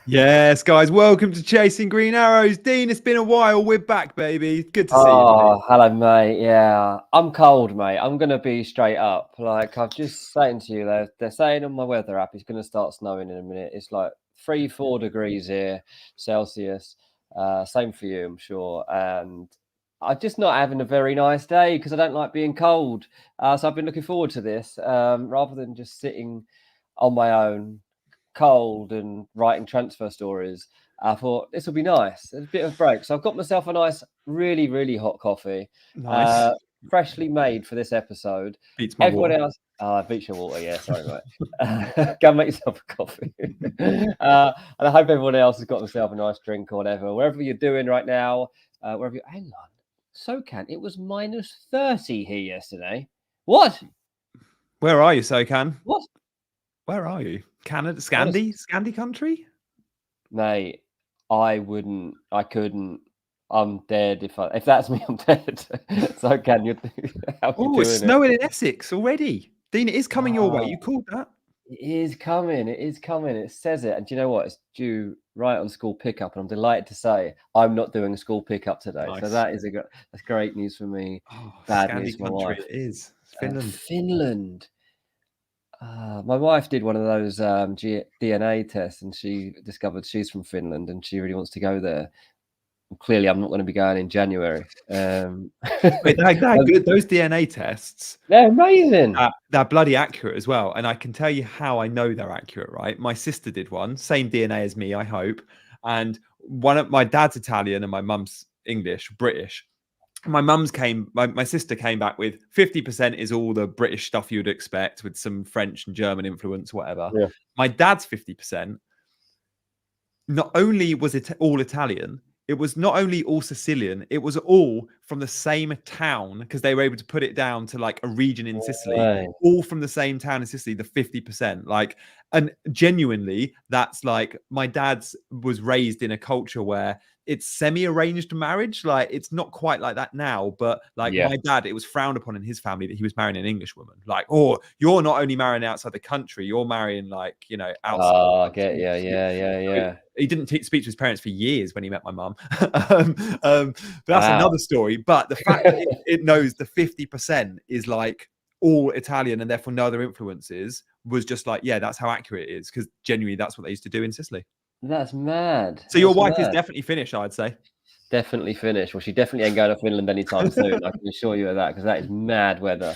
Yes, guys, welcome to Chasing Green Arrows. Dean, it's been a while. We're back, baby. Good to see you. Oh, hello, mate. Yeah, I'm cold, mate. I'm going to be straight up. Like, I've just saying to you, they're saying on my weather app, it's going to start snowing in a minute. It's like 3-4 degrees here, Celsius. Same for you, I'm sure. And I'm just not having a very nice day because I don't like being cold. So I've been looking forward to this rather than just sitting on my own, cold and writing transfer stories. I thought this will be nice. It's a bit of a break. So I've got myself a nice, really, really hot coffee. Nice. Freshly made for this episode. Beats my Everyone water. else, beats your water. Yeah, sorry, mate. Go and make yourself a coffee. And I hope everyone else has got themselves a nice drink or whatever. Wherever you're doing right now, wherever you hang on. SoCan, it was -30 here yesterday. What? Where are you, SoCan? What? Where are you? Canada? Scandi country? Mate, I couldn't. I'm dead if that's me, I'm dead. So can you how you Oh, it's doing snowing in Essex already. Dean, it is coming your way. You called that? It is coming. It is coming. It says it. And do you know what? It's due right on school pickup. And I'm delighted to say I'm not doing a school pickup today. Nice. So that's great news for me. Oh, Bad Scandi news for my country wife. it is. Finland. Finland. My wife did one of those DNA tests and she discovered she's from Finland and she really wants to go there. Clearly, I'm not going to be going in January. Wait, they're good. Those DNA tests, they're amazing. They're bloody accurate as well. And I can tell you how I know they're accurate, right? My sister did one, same DNA as me, I hope. And my dad's Italian and my mum's British. My sister came back with 50% is all the British stuff you'd expect with some French and German influence, whatever. Yeah. My dad's 50%. Not only was it all Italian, it was not only all Sicilian, it was all from the same town because they were able to put it down to like a region in Sicily, Right. all from the same town in Sicily, the 50%. Like, and genuinely, that's like my dad's was raised in a culture where it's semi-arranged marriage. Like, it's not quite like that now, but like my dad, it was frowned upon in his family that he was marrying an English woman. Like, oh, you're not only marrying outside the country, you're marrying like, you know, outside. Oh, I get yeah. He didn't speak to his parents for years when he met my mum. But that's another story. But the fact that it knows the 50% is like all Italian and therefore no other influences was just like, yeah, that's how accurate it is. Because genuinely, that's what they used to do in Sicily. That's mad. So your wife is definitely Finnish, I'd say. Definitely Finnish. Well, she definitely ain't going to Finland anytime soon. I can assure you of that because that is mad weather.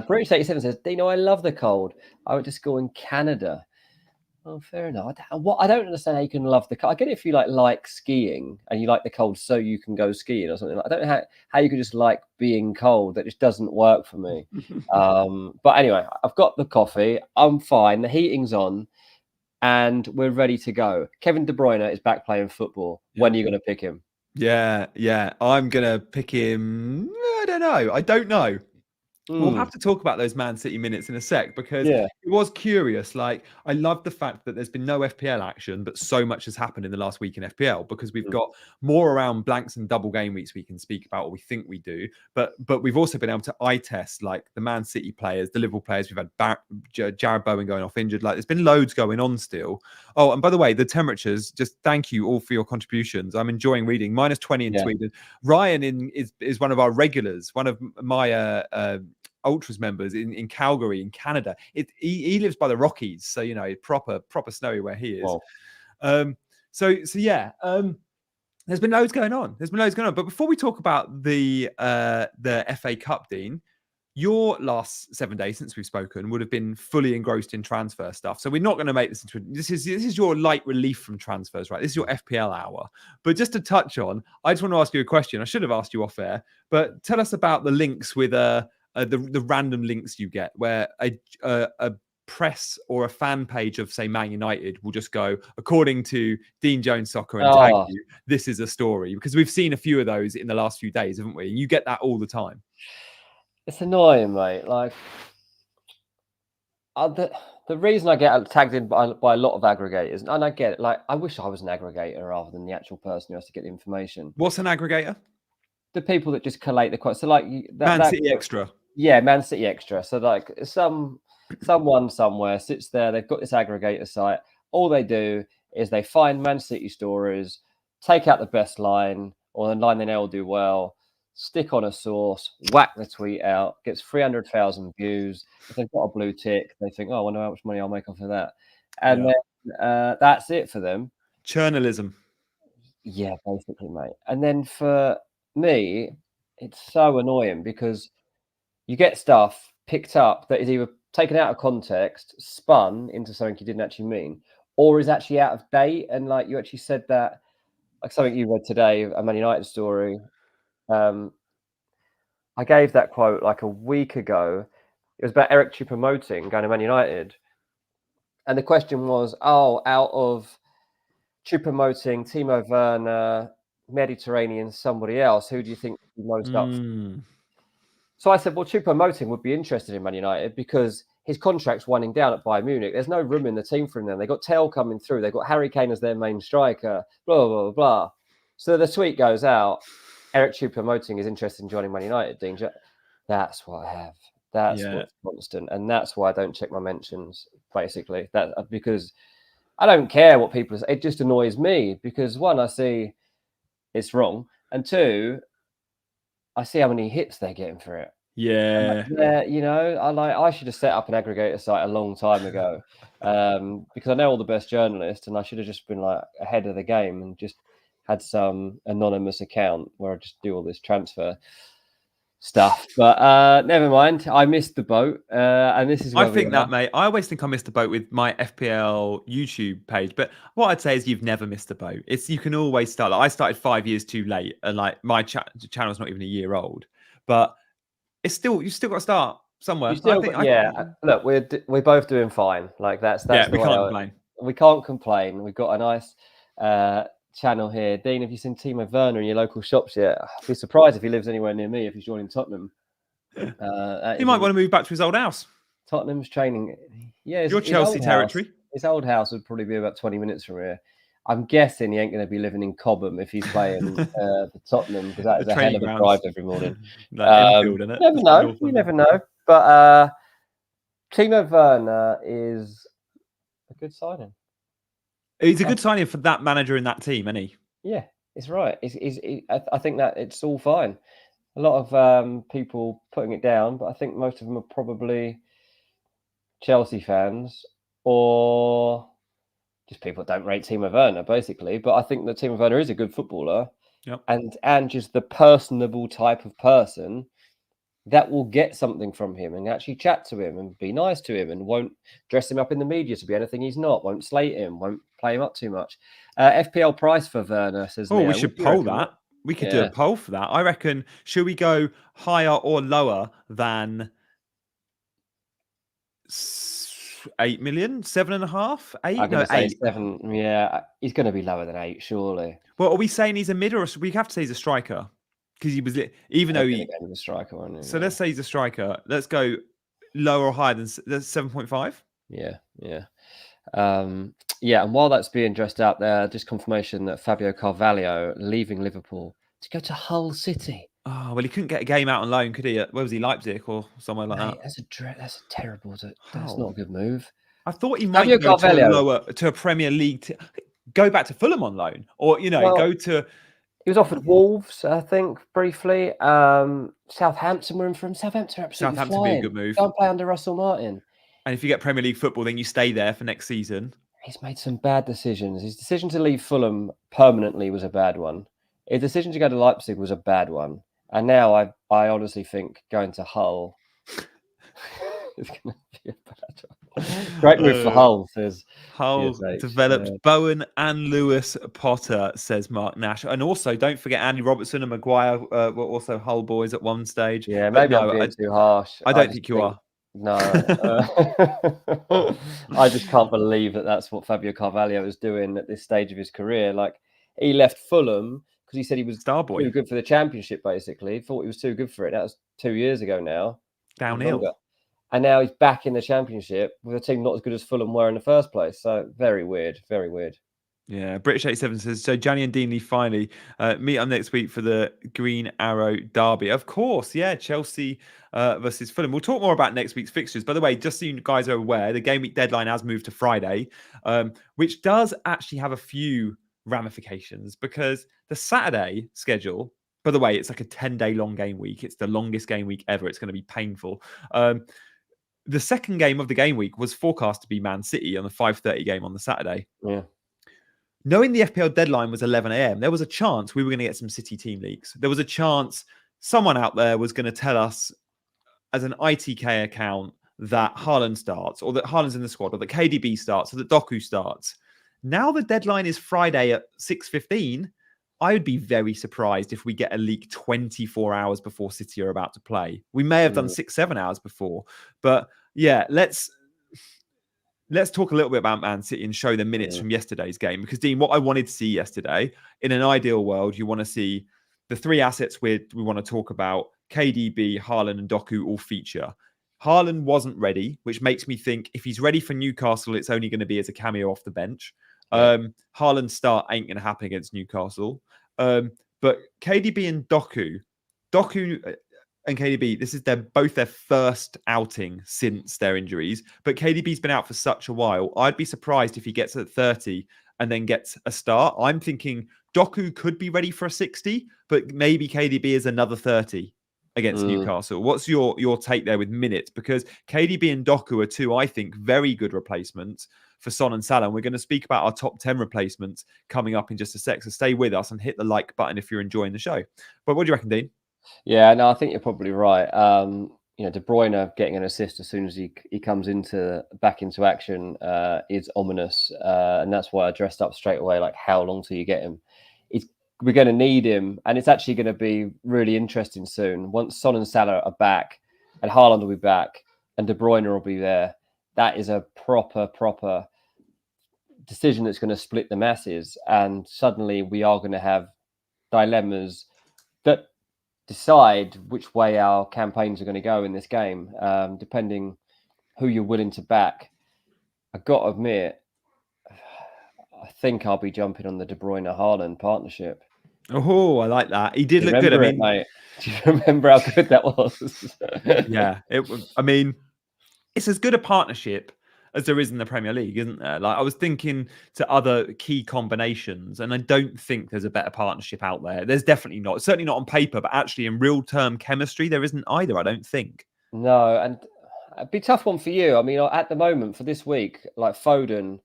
British 87 says, Dino, I love the cold. I went to school in Canada. Oh, fair enough. I don't understand how you can love the cold. I get it if you like skiing and you like the cold so you can go skiing or something. I don't know how you can just like being cold. That just doesn't work for me. But anyway, I've got the coffee. I'm fine. The heating's on and we're ready to go. Kevin De Bruyne is back playing football. Yeah. When are you going to pick him? Yeah. I'm going to pick him. I don't know. We'll have to talk about those Man City minutes in a sec because it was curious. Like, I love the fact that there's been no FPL action, but so much has happened in the last week in FPL because we've got more around blanks and double game weeks we can speak about, or we think we do. But we've also been able to eye test like the Man City players, the Liverpool players. We've had Jared Bowen going off injured. Like, there's been loads going on still. Oh, and by the way, the temperatures. Just thank you all for your contributions. I'm enjoying reading. -20 in Sweden. Ryan is one of our regulars. One of my Ultras members in Calgary in Canada. He lives by the Rockies, so you know, proper snowy where he is. Wow. There's been loads going on. But before we talk about the FA Cup, Dean, your last 7 days since we've spoken would have been fully engrossed in transfer stuff. So we're not going to make this into this is your light relief from transfers, right? This is your FPL hour. But just to touch on, I just want to ask you a question. I should have asked you off air, but tell us about the links with the random links you get where a press or a fan page of, say, Man United will just go, according to Dean Jones Soccer, and tag you, this is a story. Because we've seen a few of those in the last few days, haven't we? And you get that all the time. It's annoying, mate. Like, the reason I get tagged in by a lot of aggregators, and I get it, like, I wish I was an aggregator rather than the actual person who has to get the information. What's an aggregator? The people that just collate the quotes. So, like, Man City Extra. Yeah, Man City Extra. So, like, someone somewhere sits there. They've got this aggregator site. All they do is they find Man City stories, take out the best line or the line they know will do well, stick on a source, whack the tweet out, gets 300,000 views. If they've got a blue tick, they think, oh, I wonder how much money I'll make off of that. And then that's it for them. Journalism. Yeah, basically, mate. And then for me, it's so annoying because you get stuff picked up that is either taken out of context, spun into something you didn't actually mean, or is actually out of date. And like you actually said that, like something you read today, a Man United story. I gave that quote like a week ago. It was about Eric Choupo-Moting going to Man United. And the question was, out of Choupo-Moting, Timo Werner, Mediterranean, somebody else, who do you think would be most up for? So I said, well, Choupo-Moting would be interested in Man United because his contract's winding down at Bayern Munich. There's no room in the team for him then. They've got Tell coming through. They've got Harry Kane as their main striker, blah, blah, blah, blah. So the tweet goes out, Eric Choupo-Moting is interested in joining Man United, Dean. That's what I have. That's what's constant. And that's why I don't check my mentions, basically. Because I don't care what people say. It just annoys me because, one, I see it's wrong. And two, I see how many hits they're getting for it. Yeah. I should have set up an aggregator site a long time ago because I know all the best journalists and I should have just been like ahead of the game and just had some anonymous account where I just do all this transfer stuff. But never mind. I missed the boat. And this is where I think that, mate. I always think I missed the boat with my FPL YouTube page. But what I'd say is you've never missed a boat. You can always start. Like, I started 5 years too late, and like my channel's not even a year old. But you've still got to start somewhere. Look, we're both doing fine. Like that's we can't complain. We can't complain. We've got a nice channel here. Dean, have you seen Timo Werner in your local shops yet? I'd be surprised if he lives anywhere near me if he's joining Tottenham. He might want to move back to his old house. Tottenham's training. Yeah, your Chelsea territory. His old house would probably be about 20 minutes from here. I'm guessing he ain't going to be living in Cobham if he's playing for Tottenham because that is a hell of a drive every morning. Infield, isn't it? Never know. You never know. But Timo Werner is a good signing. He's a good signing for that manager in that team, isn't he? Yeah, it's right. I think that it's all fine. A lot of people putting it down, but I think most of them are probably Chelsea fans or just people that don't rate Timo Werner, basically. But I think that Timo Werner is a good footballer, and just the personable type of person that will get something from him and actually chat to him and be nice to him and won't dress him up in the media to be anything he's not, won't slate him, won't play him up too much. FPL price for Werner, says Leo. We should poll that. We could do a poll for that. I reckon, should we go higher or lower than 8 million? 7.5? 8? I'm going to say 7. Yeah, he's going to be lower than 8, surely. Well, are we saying he's a mid or we have to say he's a striker? Because he was, even though he was a striker, wasn't he? So let's say he's a striker. Let's go lower or higher than 7.5. Yeah. And while that's being dressed up there, just confirmation that Fabio Carvalho leaving Liverpool to go to Hull City. Oh, well, he couldn't get a game out on loan, could he? Where was he? Leipzig or somewhere like that? That's a terrible. That's not a good move. I thought he might go to a Premier League. Go back to Fulham on loan, or go to. He was offered Wolves, I think, briefly. Southampton were in for him. Southampton would be a good move. Don't play under Russell Martin. And if you get Premier League football, then you stay there for next season. He's made some bad decisions. His decision to leave Fulham permanently was a bad one. His decision to go to Leipzig was a bad one. And now I honestly think going to Hull is going to be a bad one. Great move for Hull, says Hull developed Bowen and Lewis Potter, says Mark Nash. And also, don't forget Andy Robertson and Maguire were also Hull boys at one stage. Yeah, maybe I'm being too harsh. I don't think you are. No. I just can't believe that that's what Fabio Carvalho is doing at this stage of his career. Like, he left Fulham because he said he was too good for the Championship, basically. He thought he was too good for it. That was 2 years ago now. Downhill. And now he's back in the Championship with a team not as good as Fulham were in the first place. So very weird, very weird. Yeah, British 87 says, so Gianni and Deanley finally meet up next week for the Green Arrow Derby. Of course, yeah, Chelsea versus Fulham. We'll talk more about next week's fixtures. By the way, just so you guys are aware, the game week deadline has moved to Friday, which does actually have a few ramifications because the Saturday schedule, by the way, it's like a 10-day long game week. It's the longest game week ever. It's going to be painful. The second game of the game week was forecast to be Man City on the 5:30 game on the Saturday. Yeah. Knowing the FPL deadline was 11 a.m., there was a chance we were going to get some City team leaks. There was a chance someone out there was going to tell us as an ITK account that Haaland starts, or that Haaland's in the squad, or that KDB starts, or that Doku starts. Now the deadline is Friday at 6:15. I would be very surprised if we get a leak 24 hours before City are about to play. We may have done 6-7 hours before. But yeah, let's talk a little bit about Man City and show the minutes from yesterday's game. Because, Dean, what I wanted to see yesterday, in an ideal world, you want to see the three assets we want to talk about, KDB, Haaland and Doku, all feature. Haaland wasn't ready, which makes me think if he's ready for Newcastle, it's only going to be as a cameo off the bench. Haaland's start ain't going to happen against Newcastle. But KDB and Doku and KDB, this is both their first outing since their injuries. But KDB's been out for such a while. I'd be surprised if he gets at 30 and then gets a start. I'm thinking Doku could be ready for a 60, but maybe KDB is another 30 against Newcastle. What's your take there with minutes? Because KDB and Doku are two, I think, very good replacements for Son and Salah. And we're going to speak about our top 10 replacements coming up in just a sec. So stay with us and hit the like button if you're enjoying the show. But what do you reckon, Dean? Yeah, no, I think you're probably right. De Bruyne getting an assist as soon as he comes back into action is ominous, and that's why I dressed up straight away. Like, how long till you get him? We're going to need him, and it's actually going to be really interesting soon. Once Son and Salah are back, and Haaland will be back, and De Bruyne will be there. That is a proper decision that's going to split the masses, and suddenly we are going to have dilemmas that decide which way our campaigns are going to go in this game, depending who you're willing to back. I've got to admit, I think I'll be jumping on the De Bruyne-Haaland partnership. Oh, I like that. He did look good. Mate? Do you remember how good that was? Yeah, it's as good a partnership as there is in the Premier League, isn't there? Like, I was thinking to other key combinations, and I don't think there's a better partnership out there. There's definitely not. Certainly not on paper, but actually in real-term chemistry, there isn't either, I don't think. No, and it'd be a tough one for you. I mean, at the moment, for this week, like Foden,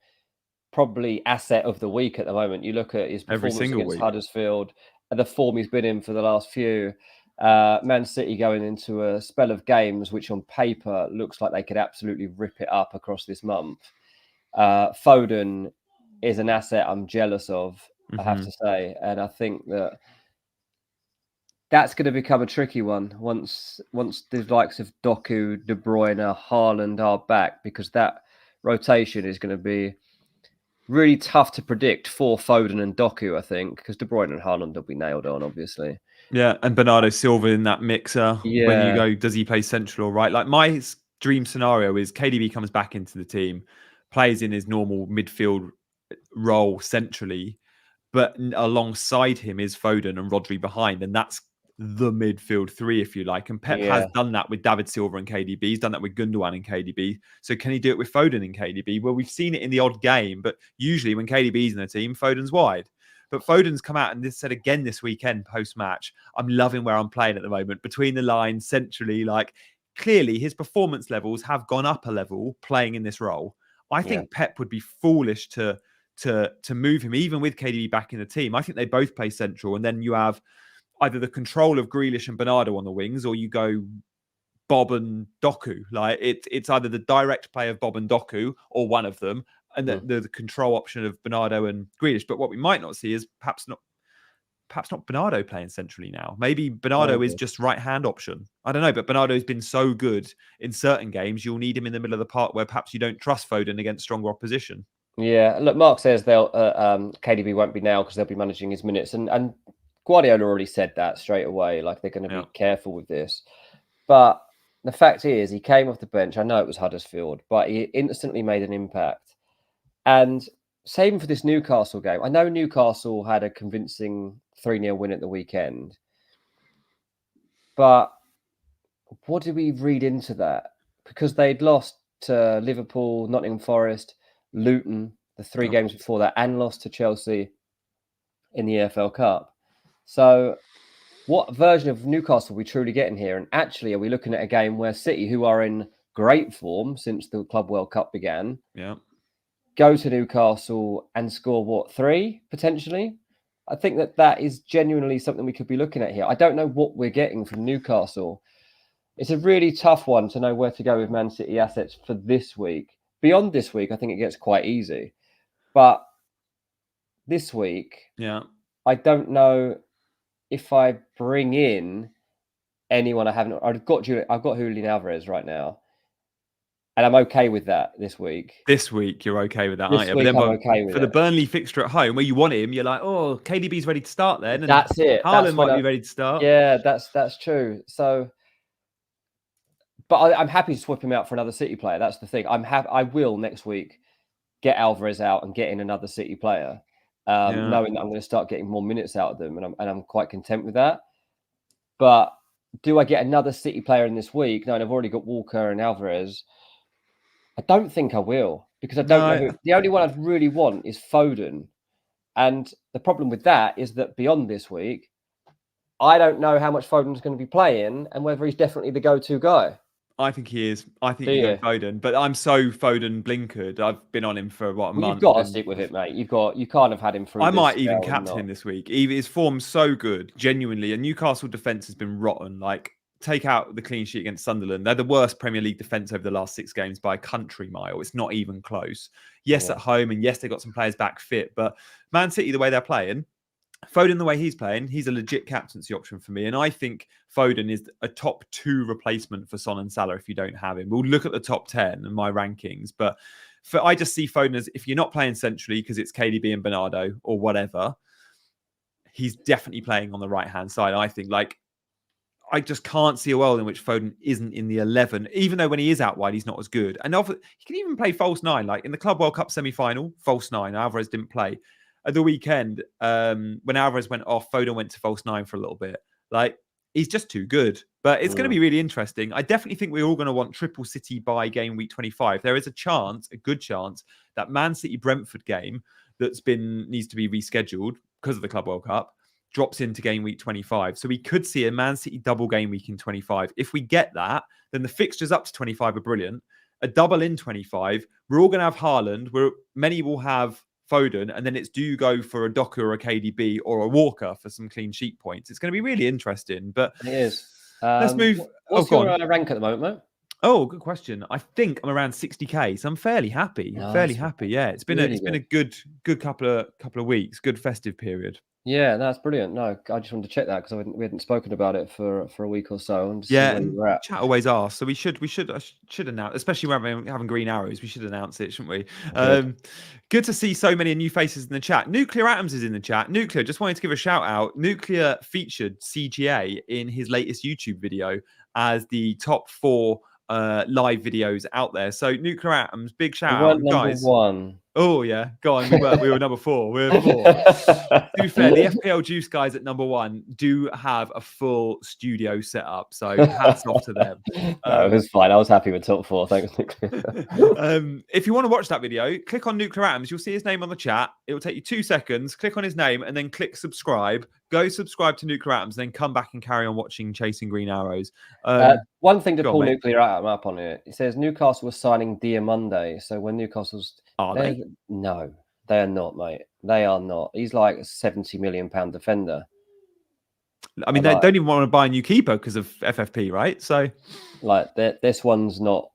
probably asset of the week at the moment. You look at his performance against Huddersfield and the form he's been in for the last few. Man City going into a spell of games which on paper looks like they could absolutely rip it up across this month. Foden is an asset I'm jealous of, I have to say. And I think that's going to become a tricky one once the likes of Doku, De Bruyne, Haaland are back, because that rotation is going to be really tough to predict for Foden and Doku, I think, because De Bruyne and Haaland will be nailed on, obviously. Yeah, and Bernardo Silva in that mixer. Yeah. When you go, does he play central or right? Like, my dream scenario is KDB comes back into the team, plays in his normal midfield role centrally, but alongside him is Foden and Rodri behind, and that's the midfield three, if you like. And Pep has done that with David Silva and KDB. He's done that with Gundogan and KDB. So can he do it with Foden and KDB? Well, we've seen it in the odd game, but usually when KDB's in the team, Foden's wide. But Foden's come out and this said again this weekend post-match, I'm loving where I'm playing at the moment, between the lines, centrally. Like, clearly his performance levels have gone up a level playing in this role. I think Pep would be foolish to move him, even with KDB back in the team. I think they both play central, and then you have either the control of Grealish and Bernardo on the wings, or you go Bob and Doku. Like, it's either the direct play of Bob and Doku or one of them, and the control option of Bernardo and Grealish. But what we might not see is perhaps not Bernardo playing centrally now. Maybe Bernardo is just right-hand option. I don't know, but Bernardo's been so good in certain games, you'll need him in the middle of the park where perhaps you don't trust Foden against stronger opposition. Yeah, look, Mark says KDB won't be now because they'll be managing his minutes, and Guardiola already said that straight away. Like, they're going to be careful with this. But the fact is, he came off the bench. I know it was Huddersfield, but he instantly made an impact. And same for this Newcastle game. I know Newcastle had a convincing 3-0 win at the weekend, but what do we read into that? Because they'd lost to Liverpool, Nottingham Forest, Luton, the 3 games before that, and lost to Chelsea in the EFL Cup. So what version of Newcastle are we truly getting here? And actually, are we looking at a game where City, who are in great form since the Club World Cup began, go to Newcastle and score, 3, potentially? I think that is genuinely something we could be looking at here. I don't know what we're getting from Newcastle. It's a really tough one to know where to go with Man City assets for this week. Beyond this week, I think it gets quite easy. But this week, I don't know if I bring in anyone I haven't. I've got Julian Alvarez right now, and I'm okay with that this week. This week, you're okay with that, aren't you? But then, I'm okay with for the Burnley fixture at home, where you want him, you're like, oh, KDB's ready to start then. And that's it. Haaland might be ready to start. Yeah, that's true. So, but I'm happy to swap him out for another City player. That's the thing. I will next week get Alvarez out and get in another City player, knowing that I'm going to start getting more minutes out of them, and I'm quite content with that. But do I get another City player in this week? No, and I've already got Walker and Alvarez. I don't think I will, because I don't know. The only one I'd really want is Foden. And the problem with that is that beyond this week, I don't know how much Foden's going to be playing and whether he's definitely the go-to guy. I think he is. I think you go Foden, but I'm so Foden blinkered. I've been on him for a month. You've got to stick with it, mate. You can't have had him through. I might even captain him this week. His form's so good, genuinely. And Newcastle defense has been rotten. Like, take out the clean sheet against Sunderland. They're the worst Premier League defense over the last 6 games by a country mile. It's not even close. Yes, at home, and yes, they got some players back fit. But Man City, the way they're playing, Foden, the way he's playing, he's a legit captaincy option for me. And I think Foden is a top 2 replacement for Son and Salah if you don't have him. We'll look at the top 10 and my rankings. But I just see Foden as, if you're not playing centrally because it's KDB and Bernardo or whatever, he's definitely playing on the right-hand side, I think. Like, I just can't see a world in which Foden isn't in the 11, even though when he is out wide, he's not as good. And he can even play false 9. Like in the Club World Cup semi-final, false 9. Alvarez didn't play. At the weekend, when Alvarez went off, Foden went to false 9 for a little bit. Like, he's just too good. But it's going to be really interesting. I definitely think we're all going to want triple City by game week 25. There is a good chance, that Man City-Brentford game needs to be rescheduled because of the Club World Cup drops into game week 25. So we could see a Man City double game week in 25. If we get that, then the fixtures up to 25 are brilliant. A double in 25, we're all going to have Haaland. Many will have Foden, and then do you go for a Doku or a KDB or a Walker for some clean sheet points? It's going to be really interesting. But it is. Let's move. What's your rank at the moment, mate? Oh, good question. I think I'm around 60k, so I'm fairly happy. Yeah, it's been a good couple of weeks, good festive period. Yeah, that's brilliant. No, I just wanted to check that because we hadn't spoken about it for a week or so. And chat always asks, so we should announce, especially when we're having green arrows. We should announce it, shouldn't we? Good to see so many new faces in the chat. Nuclear Atoms is in the chat. Nuclear, just wanted to give a shout out. Nuclear featured CGA in his latest YouTube video as the top 4 live videos out there. So Nuclear Atoms, big shout out, guys. Number 1. Oh yeah, go on. We were number 4. We were 4. To be fair, the FPL Juice guys at number 1 do have a full studio set up, so hats off to them. No, it was fine. I was happy with top 4. Thanks. If you want to watch that video, click on Nuclear Atoms. You'll see his name on the chat. It will take you 2 seconds. Click on his name and then click subscribe. Go subscribe to Nuclear Atoms, then come back and carry on watching Chasing Green Arrows. One thing to pull Nuclear Atom up on it. It says Newcastle was signing Diamonde. So when Newcastle's no, they are not, mate. They are not. He's like a £70 million defender. I mean, they don't even want to buy a new keeper because of FFP, right? So, this one's not.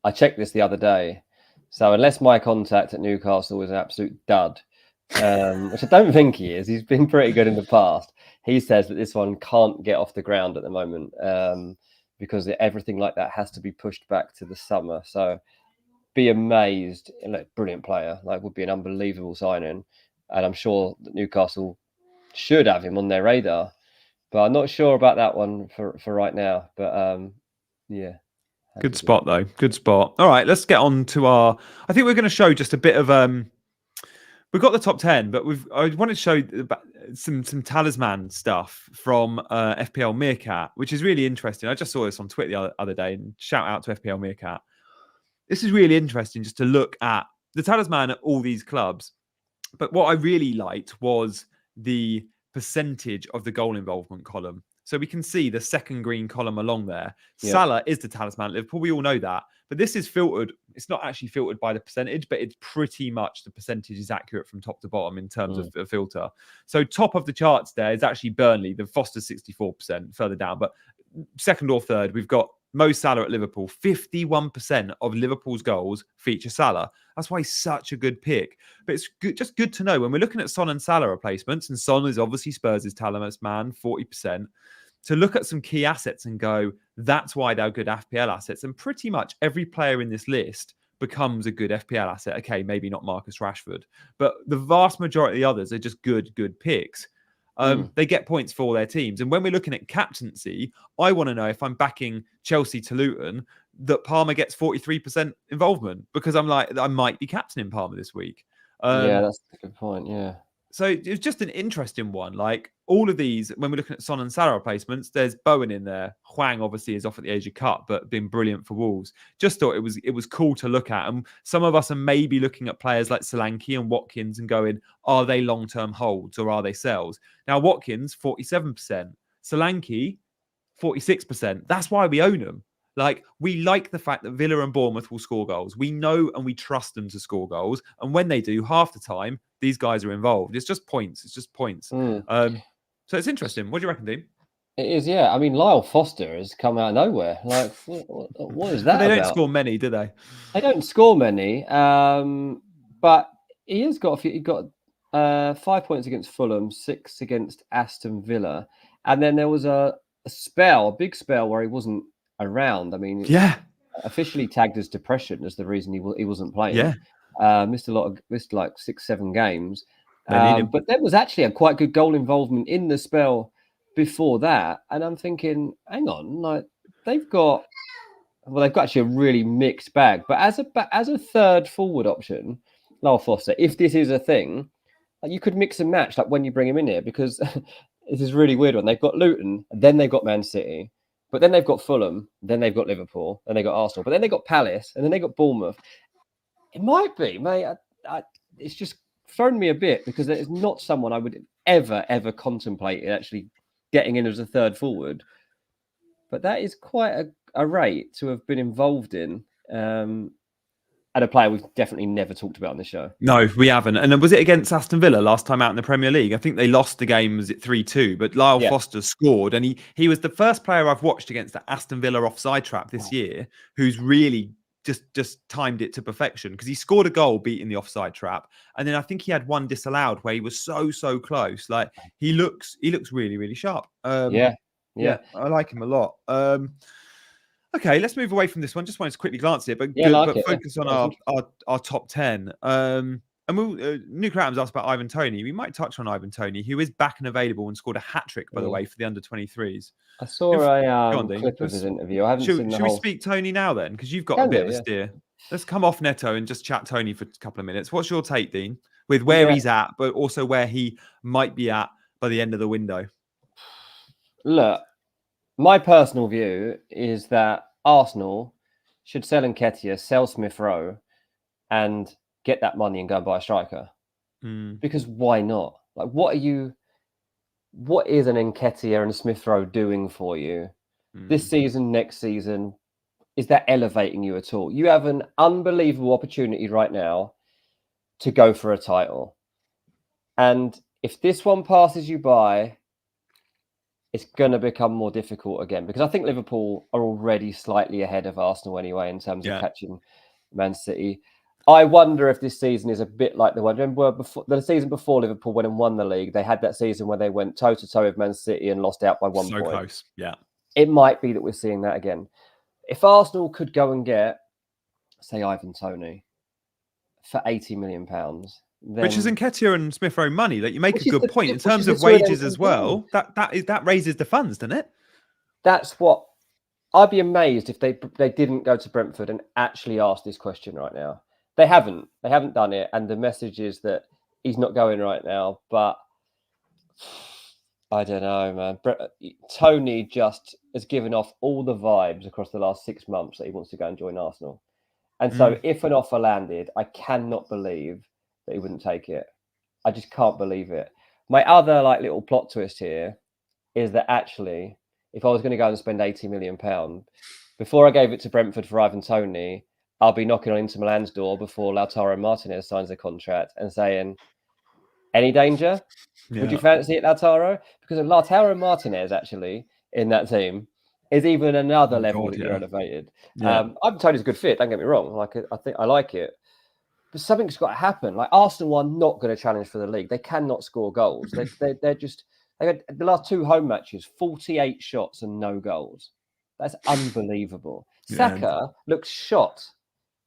I checked this the other day. So unless my contact at Newcastle was an absolute dud, which I don't think he is, he's been pretty good in the past. He says that this one can't get off the ground at the moment because everything like that has to be pushed back to the summer. So. Be amazed. Brilliant player. Would be an unbelievable signing. And I'm sure that Newcastle should have him on their radar. But I'm not sure about that one for right now. But yeah. Good spot, though. Good spot. All right, let's get on to I think we're going to show just a bit of We've got the top 10, but I wanted to show some talisman stuff from FPL Meerkat, which is really interesting. I just saw this on Twitter the other day, and shout out to FPL Meerkat. This is really interesting just to look at the talisman at all these clubs. But what I really liked was the percentage of the goal involvement column. So we can see the second green column along there. Yep. Salah is the talisman at Liverpool. We all know that. But this is filtered. It's not actually filtered by the percentage, but it's pretty much the percentage is accurate from top to bottom in terms of a filter. So top of the charts there is actually Burnley. The Foster's 64% further down. But second or third, we've got Mo Salah at Liverpool. 51% of Liverpool's goals feature Salah. That's why he's such a good pick. But it's just good to know when we're looking at Son and Salah replacements, and Son is obviously Spurs' talisman, 40%, to look at some key assets and go, that's why they're good FPL assets. And pretty much every player in this list becomes a good FPL asset. Okay, maybe not Marcus Rashford, but the vast majority of the others are just good picks. They get points for their teams. And when we're looking at captaincy, I want to know if I'm backing Chelsea to Luton, that Palmer gets 43% involvement, because I'm like, I might be captaining Palmer this week. Yeah, that's a good point. Yeah. So it's just an interesting one. Like all of these, when we're looking at Son and Salah replacements, there's Bowen in there. Hwang obviously is off at the Asia Cup, but been brilliant for Wolves. Just thought it was cool to look at. And some of us are maybe looking at players like Solanke and Watkins and going, are they long-term holds or are they sells? Now, Watkins, 47%. Solanke, 46%. That's why we own them. Like, we like the fact that Villa and Bournemouth will score goals. We know and we trust them to score goals. And when they do, half the time, these guys are involved. It's just points. So it's interesting. What do you reckon, Dean? It is, yeah. I mean, Lyle Foster has come out of nowhere. Like, what is that? They don't score many, do they? They don't score many. But he has got a few. He got 5 points against Fulham, 6 against Aston Villa, and then there was a big spell where he wasn't around. I mean, officially tagged as depression as the reason he wasn't playing. Missed like 6-7 games. But there was actually a quite good goal involvement in the spell before that, and I'm thinking, hang on, like they've got actually a really mixed bag. But as a third forward option, Lyle Foster, if this is a thing, you could mix and match like when you bring him in here, because this is really weird one. They've got Luton, and then they've got Man City. But then they've got Fulham, then they've got Liverpool, then they've got Arsenal, but then they've got Palace, and then they've got Bournemouth. It might be, mate. It's just thrown me a bit, because it's not someone I would ever contemplate actually getting in as a third forward. But that is quite a rate to have been involved in. And a player we've definitely never talked about on the show. No, we haven't. And was it against Aston Villa last time out in the Premier League? I think they lost the game, was it 3-2? But Lyle Foster scored, and he was the first player I've watched against the Aston Villa offside trap this year who's really just timed it to perfection, because he scored a goal beating the offside trap, and then I think he had one disallowed where he was so close. Like he looks really, really sharp. I like him a lot. Okay, let's move away from this one. Just wanted to quickly glance at it, but focus on our top 10. And Nuclear Atoms asked about Ivan Toney. We might touch on Ivan Toney, who is back and available and scored a hat-trick, by the way, for the under-23s. I saw a clip of his interview. I haven't seen the whole... Should we speak Toney now then? Because you've got a bit of a steer. Let's come off Neto and just chat Toney for a couple of minutes. What's your take, Dean, with where he's at, but also where he might be at by the end of the window? Look, my personal view is that Arsenal should sell Nketiah, sell Smith Rowe, and get that money and go and buy a striker. Because why not? Like, what is an Nketiah and Smith Rowe doing for you this season, next season? Is that elevating you at all? You have an unbelievable opportunity right now to go for a title. And if this one passes you by, it's going to become more difficult again, because I think Liverpool are already slightly ahead of Arsenal anyway in terms of catching Man City. I wonder if this season is a bit like the one. Remember the season before Liverpool went and won the league? They had that season where they went toe-to-toe with Man City and lost out by 1 point. So close, yeah. It might be that we're seeing that again. If Arsenal could go and get, say, Ivan Toney for £80 million... Then, which is Nketiah and Smith Rowe money. Like, you make a good point in terms of wages as well. That raises the funds, doesn't it? That's what I'd be amazed if they didn't go to Brentford and actually ask this question right now. They haven't done it, and the message is that he's not going right now. But I don't know, man. Tony just has given off all the vibes across the last 6 months that he wants to go and join Arsenal. And so if an offer landed, I cannot believe that he wouldn't take it. I just can't believe it. My other little plot twist here is that actually, if I was going to go and spend £80 million, before I gave it to Brentford for Ivan Toney, I'll be knocking on Inter Milan's door before Lautaro Martinez signs a contract and saying, any danger? Yeah. Would you fancy it, Lautaro? Because of Lautaro Martinez, actually, in that team, is even another level that you're elevated. Ivan Toney's a good fit, don't get me wrong. I think I like it. But something's got to happen. Arsenal are not going to challenge for the league. They cannot score goals. They're just... They had the last 2 home matches, 48 shots and no goals. That's unbelievable. Saka looks shot.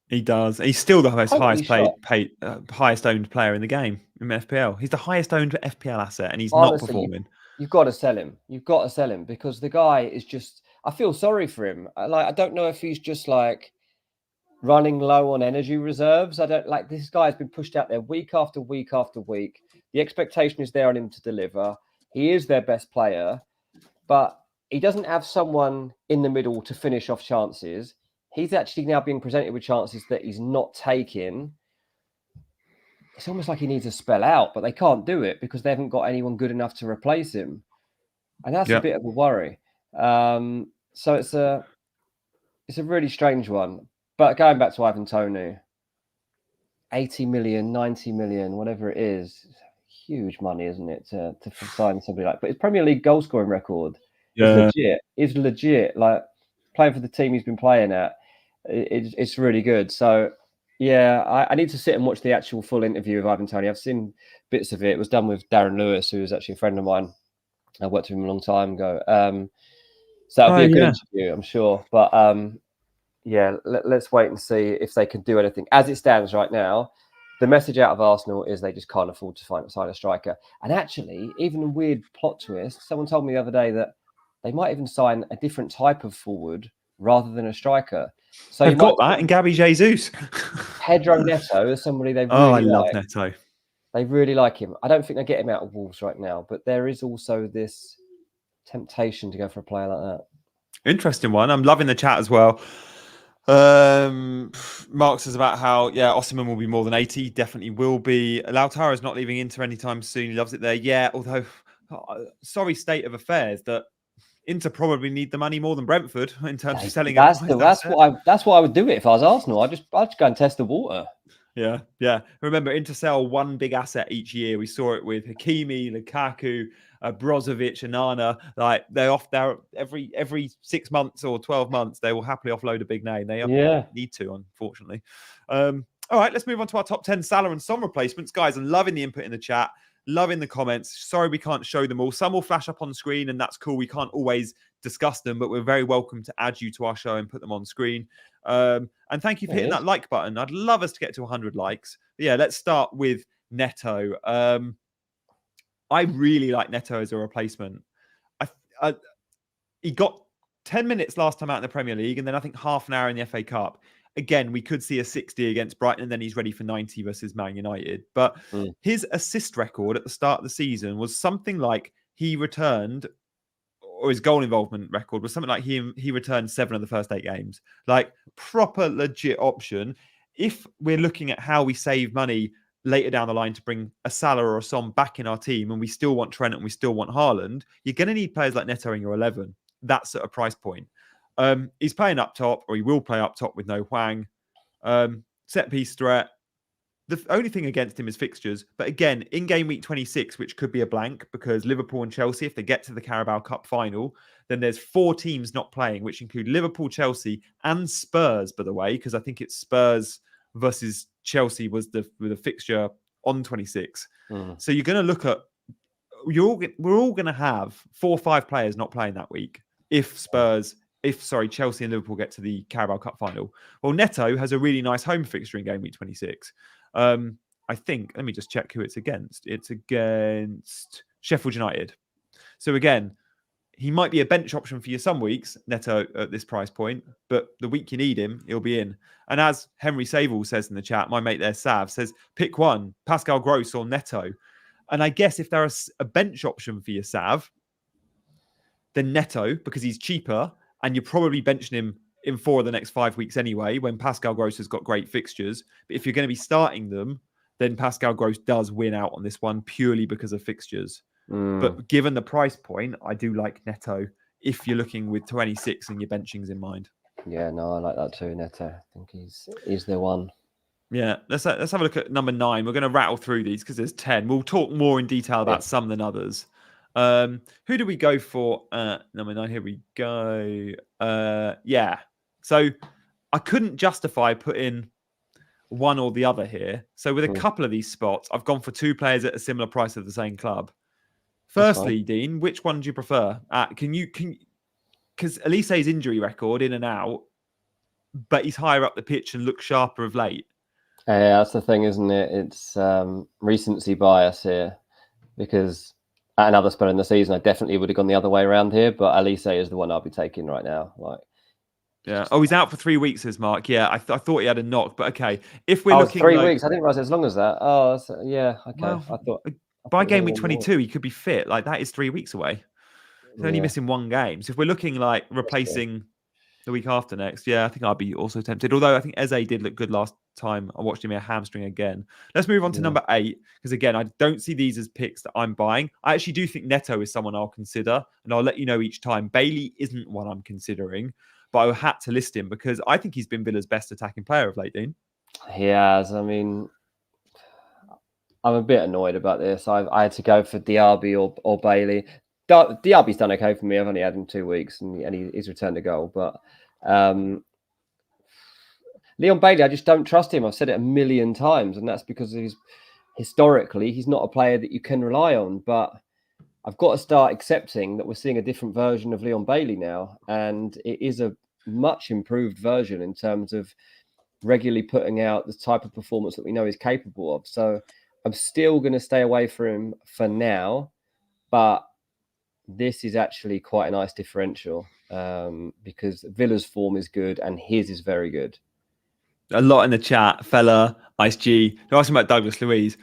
He does. He's still the highest owned player in the game in FPL. He's the highest owned FPL asset, and he's not performing. You've got to sell him. You've got to sell him because the guy is just. I feel sorry for him. I don't know if he's just running low on energy reserves. I don't this guy's been pushed out there week after week after week. The expectation is there on him to deliver. He is their best player, but he doesn't have someone in the middle to finish off chances. He's actually now being presented with chances that he's not taking. It's almost like he needs a spell out, but they can't do it because they haven't got anyone good enough to replace him. And that's a bit of a worry. So it's a really strange one. But going back to Ivan Toney, 80 million, 90 million, whatever it is, huge money, isn't it, to sign somebody like? But his Premier League goal scoring record is legit. It's legit. Playing for the team he's been playing at, it's really good. So I need to sit and watch the actual full interview of Ivan Toney. I've seen bits of it. It was done with Darren Lewis, who was actually a friend of mine. I worked with him a long time ago. So that'll be a good interview, I'm sure. But let's wait and see if they can do anything. As it stands right now, the message out of Arsenal is they just can't afford to sign a striker. And actually, even a weird plot twist, someone told me the other day that they might even sign a different type of forward rather than a striker. So they've got that in Gabby Jesus. Pedro Neto is somebody they really I love Neto. They really like him. I don't think they get him out of Wolves right now, but there is also this temptation to go for a player like that. Interesting one. I'm loving the chat as well. Mark says about how Osimhen will be more than 80. Definitely will be. Lautaro's not leaving Inter anytime soon. He loves it there. Although sorry state of affairs that Inter probably need the money more than Brentford in terms of selling. That's why I would do it if I was Arsenal. I'd just go and test the water. Yeah. Remember, Inter sell one big asset each year. We saw it with Hakimi, Lukaku, Brozovic, and Nana. They're off there every 6 months or 12 months. They will happily offload a big name. They need to, unfortunately. All right, let's move on to our top 10 Salah and Son replacements. Guys, I'm loving the input in the chat. Loving the comments. Sorry we can't show them all. Some will flash up on screen, and that's cool. We can't always discuss them, but we're very welcome to add you to our show and put them on screen. And thank you for hitting that like button. I'd love us to get to 100 likes. But let's start with Neto. I really like Neto as a replacement. He got 10 minutes last time out in the Premier League, and then I think half an hour in the FA Cup. Again, we could see a 60 against Brighton, and then he's ready for 90 versus Man United. But his assist record at the start of the season was something like he returned, or his goal involvement record was something like he returned 7 of the first 8 games. Proper legit option. If we're looking at how we save money later down the line to bring a Salah or a Son back in our team, and we still want Trent and we still want Haaland, you're going to need players like Neto in your 11. That's at a price point. He's playing up top, or he will play up top with no Hwang. Set piece threat. The only thing against him is fixtures. But again, in game week 26, which could be a blank because Liverpool and Chelsea, if they get to the Carabao Cup final, then there's 4 teams not playing, which include Liverpool, Chelsea, and Spurs, by the way, because I think it's Spurs versus Chelsea was the fixture on 26. So you're going to look at, we're all going to have 4 or 5 players not playing that week if Chelsea and Liverpool get to the Carabao Cup final. Well, Neto has a really nice home fixture in game week 26. I think, let me just check who it's against. It's against Sheffield United. So again, he might be a bench option for you some weeks, Neto, at this price point, but the week you need him, he'll be in. And as Henry Saville says in the chat, my mate there, Sav, says, pick one, Pascal Gross or Neto. And I guess if there's a bench option for you, Sav, then Neto, because he's cheaper, and you're probably benching him in 4 of the next 5 weeks anyway, when Pascal Gross has got great fixtures. But if you're going to be starting them, then Pascal Gross does win out on this one purely because of fixtures. But given the price point, I do like Neto if you're looking with 26 and your benchings in mind. Yeah, no, I like that too, Neto. I think he's the one. Yeah, let's have a look at number 9. We're going to rattle through these because there's 10. We'll talk more in detail about some than others. Who do we go for? Number 9, here we go. Yeah. So I couldn't justify putting one or the other here. So with a couple of these spots, I've gone for 2 players at a similar price of the same club. Firstly, Dean, which one do you prefer? Because Elise's injury record in and out, but he's higher up the pitch and looks sharper of late. Yeah, that's the thing, isn't it? It's recency bias here, because at another spell in the season, I definitely would have gone the other way around here, but Elise is the one I'll be taking right now. Yeah. Oh, he's out for 3 weeks, says Mark. Yeah, I thought he had a knock, but okay. If we're looking 3 weeks, I didn't realize as long as that. Oh, yeah. Okay. Well, I thought by game week 22, he could be fit. Like, that is 3 weeks away. He's only missing 1 game. So if we're looking like replacing the week after next, yeah, I think I'd be also tempted. Although I think Eze did look good last time. I watched him a hamstring again. Let's move on to number 8, because again, I don't see these as picks that I'm buying. I actually do think Neto is someone I'll consider, and I'll let you know each time. Bailey isn't one I'm considering, but I had to list him because I think he's been Villa's best attacking player of late, Dean. He has. I mean, I'm a bit annoyed about this. I had to go for Diaby or Bailey. Diaby's done okay for me. I've only had him 2 weeks, and he's returned a goal. But Leon Bailey, I just don't trust him. I've said it a million times, and that's because historically he's not a player that you can rely on. But I've got to start accepting that we're seeing a different version of Leon Bailey now, and it is a much improved version in terms of regularly putting out the type of performance that we know he's capable of. So I'm still going to stay away from him for now, but this is actually quite a nice differential because Villa's form is good and his is very good. A lot in the chat, fella, Ice G. They're asking about Douglas Luiz.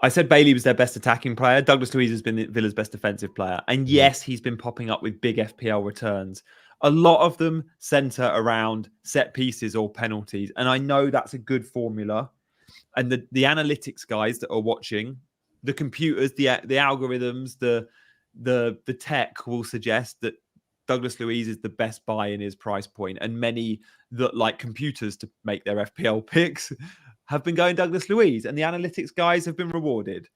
I said Bailey was their best attacking player. Douglas Luiz has been Villa's best defensive player. And yes, he's been popping up with big FPL returns. A lot of them center around set pieces or penalties. And I know that's a good formula. And the analytics guys that are watching, the computers, the algorithms, the tech will suggest that Douglas Luiz is the best buy in his price point. And many that like computers to make their FPL picks have been going Douglas Luiz. And the analytics guys have been rewarded.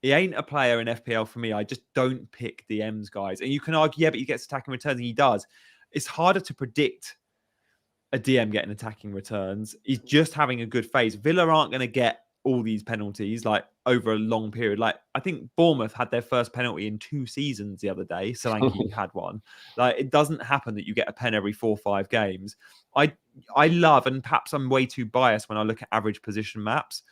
He ain't a player in FPL for me. I just don't pick DMs, guys. And you can argue, yeah, but he gets attacking returns, and he does. It's harder to predict a DM getting attacking returns. He's just having a good phase. Villa aren't going to get all these penalties like over a long period. Like, I think Bournemouth had their first penalty in 2 seasons the other day. Solanke had one. Like, it doesn't happen that you get a pen every 4 or 5 games. I love, and perhaps I'm way too biased when I look at average position maps,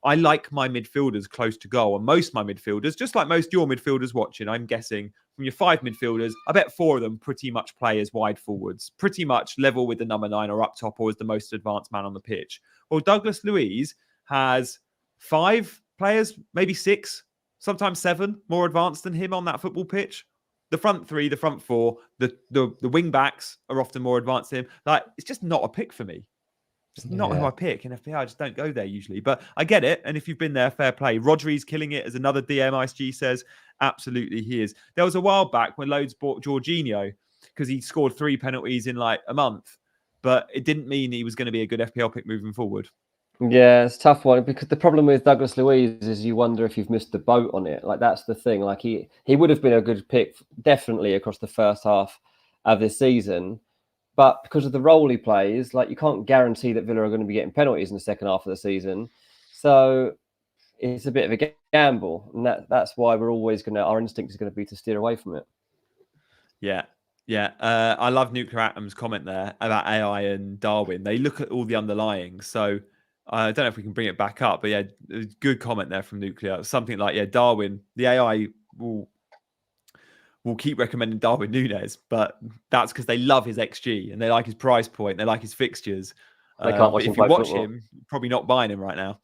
I like my midfielders close to goal. And most of my midfielders, just like most of your midfielders watching, I'm guessing from your 5 midfielders, I bet 4 of them pretty much play as wide forwards, pretty much level with the number 9 or up top, or as the most advanced man on the pitch. Well, Douglas Luiz has 5 players, maybe 6, sometimes 7 more advanced than him on that football pitch. The front 3, the front 4, the wing backs are often more advanced than him. Like, it's just not a pick for me. It's not who I pick in FPL. I just don't go there usually. But I get it. And if you've been there, fair play. Rodri's killing it, as another DM ISG says. Absolutely, he is. There was a while back when loads bought Jorginho because he scored 3 penalties in like a month. But it didn't mean he was going to be a good FPL pick moving forward. Yeah, it's a tough one, because the problem with Douglas Luiz is you wonder if you've missed the boat on it. Like, that's the thing. Like, he would have been a good pick definitely across the first half of this season. But because of the role he plays, like, you can't guarantee that Villa are going to be getting penalties in the second half of the season. So it's a bit of a gamble. And that's why we're always our instinct is going to be to steer away from it. Yeah. Yeah. I love Nuclear Atom's comment there about AI and Darwin. They look at all the underlying. So I don't know if we can bring it back up, but yeah, good comment there from Nuclear. Something like, yeah, Darwin, the AI will will keep recommending Darwin Núñez, but that's because they love his XG and they like his price point, they like his fixtures. They can't watch but him if you play watch football. him, you're probably not buying him right now.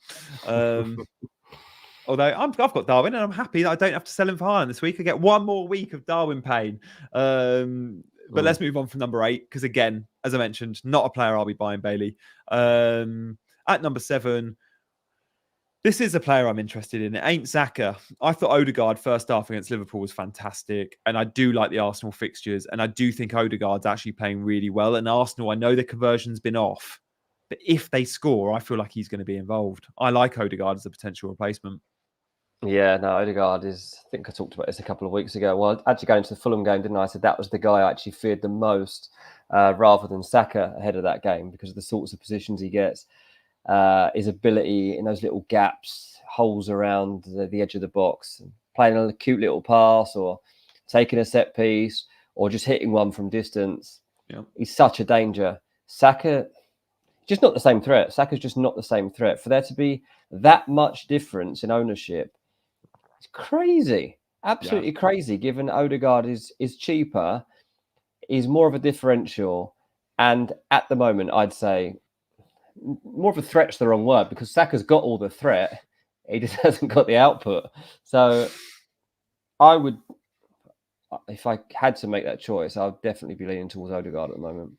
Although I've got Darwin and I'm happy that I don't have to sell him for Haaland this week. I get one more week of Darwin pain. But let's move on from number 8, because again, as I mentioned, not a player I'll be buying, Bailey. At number 7, this is a player I'm interested in. It ain't Xhaka. I thought Odegaard first half against Liverpool was fantastic. And I do like the Arsenal fixtures. And I do think Odegaard's actually playing really well. And Arsenal, I know the conversion's been off. But if they score, I feel like he's going to be involved. I like Odegaard as a potential replacement. Yeah, no, Odegaard is, I think I talked about this a couple of weeks ago. Well, actually going to the Fulham game, didn't I? I said that was the guy I actually feared the most rather than Saka ahead of that game because of the sorts of positions he gets. His ability in those little gaps, holes around the edge of the box, playing a cute little pass or taking a set piece or just hitting one from distance. Yeah. He's such a danger. Saka, just not the same threat. Saka's just not the same threat. For there to be that much difference in ownership, it's crazy. Absolutely crazy, given Odegaard is cheaper, is more of a differential. And at the moment, I'd say more of a threat's the wrong word because Saka's got all the threat. He just hasn't got the output. So I would, if I had to make that choice, I would definitely be leaning towards Odegaard at the moment.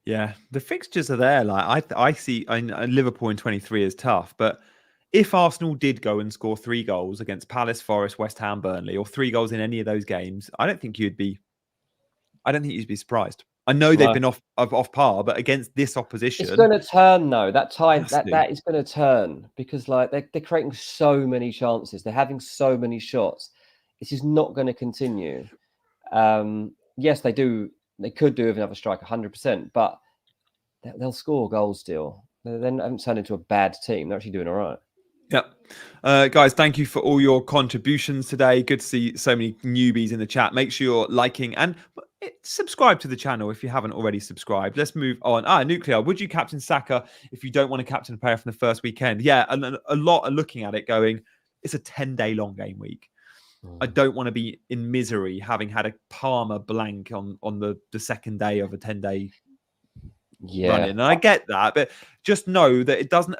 Yeah, the fixtures are there. Like I see Liverpool in 23 is tough, but if Arsenal did go and score 3 goals against Palace, Forest, West Ham, Burnley, or 3 goals in any of those games, I don't think you'd be surprised. I know they've been off par, but against this opposition, it's going to turn though. That is going to turn because like they're creating so many chances, they're having so many shots. This is not going to continue. Yes, they do. They could do with another strike 100%, but they'll score goals still. They haven't turned into a bad team. They're actually doing all right. Yep. Guys, thank you for all your contributions today. Good to see so many newbies in the chat. Make sure you're liking and subscribe to the channel if you haven't already subscribed. Let's move on. Nuclear, would you captain Saka if you don't want to captain a player from the first weekend? Yeah, and a lot are looking at it going, it's a 10-day long game week. I don't want to be in misery having had a Palmer blank on the second day of a 10-day run-in. And I get that, but just know that it doesn't...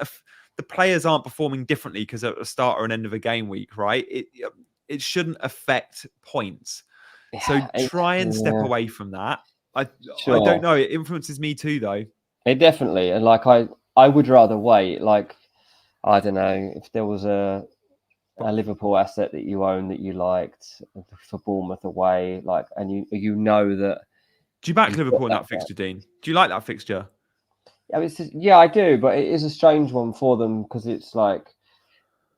the players aren't performing differently because at the start or an end of a game week, right? It shouldn't affect points. So try and step away from that. I don't know. It influences me too, though. It definitely. And like I would rather wait. Like, I don't know, if there was a Liverpool asset that you own that you liked for Bournemouth away, like, and you know that. Do you back Liverpool in that fixture, Dean? Do you like that fixture? Yeah, I do, but it is a strange one for them because it's like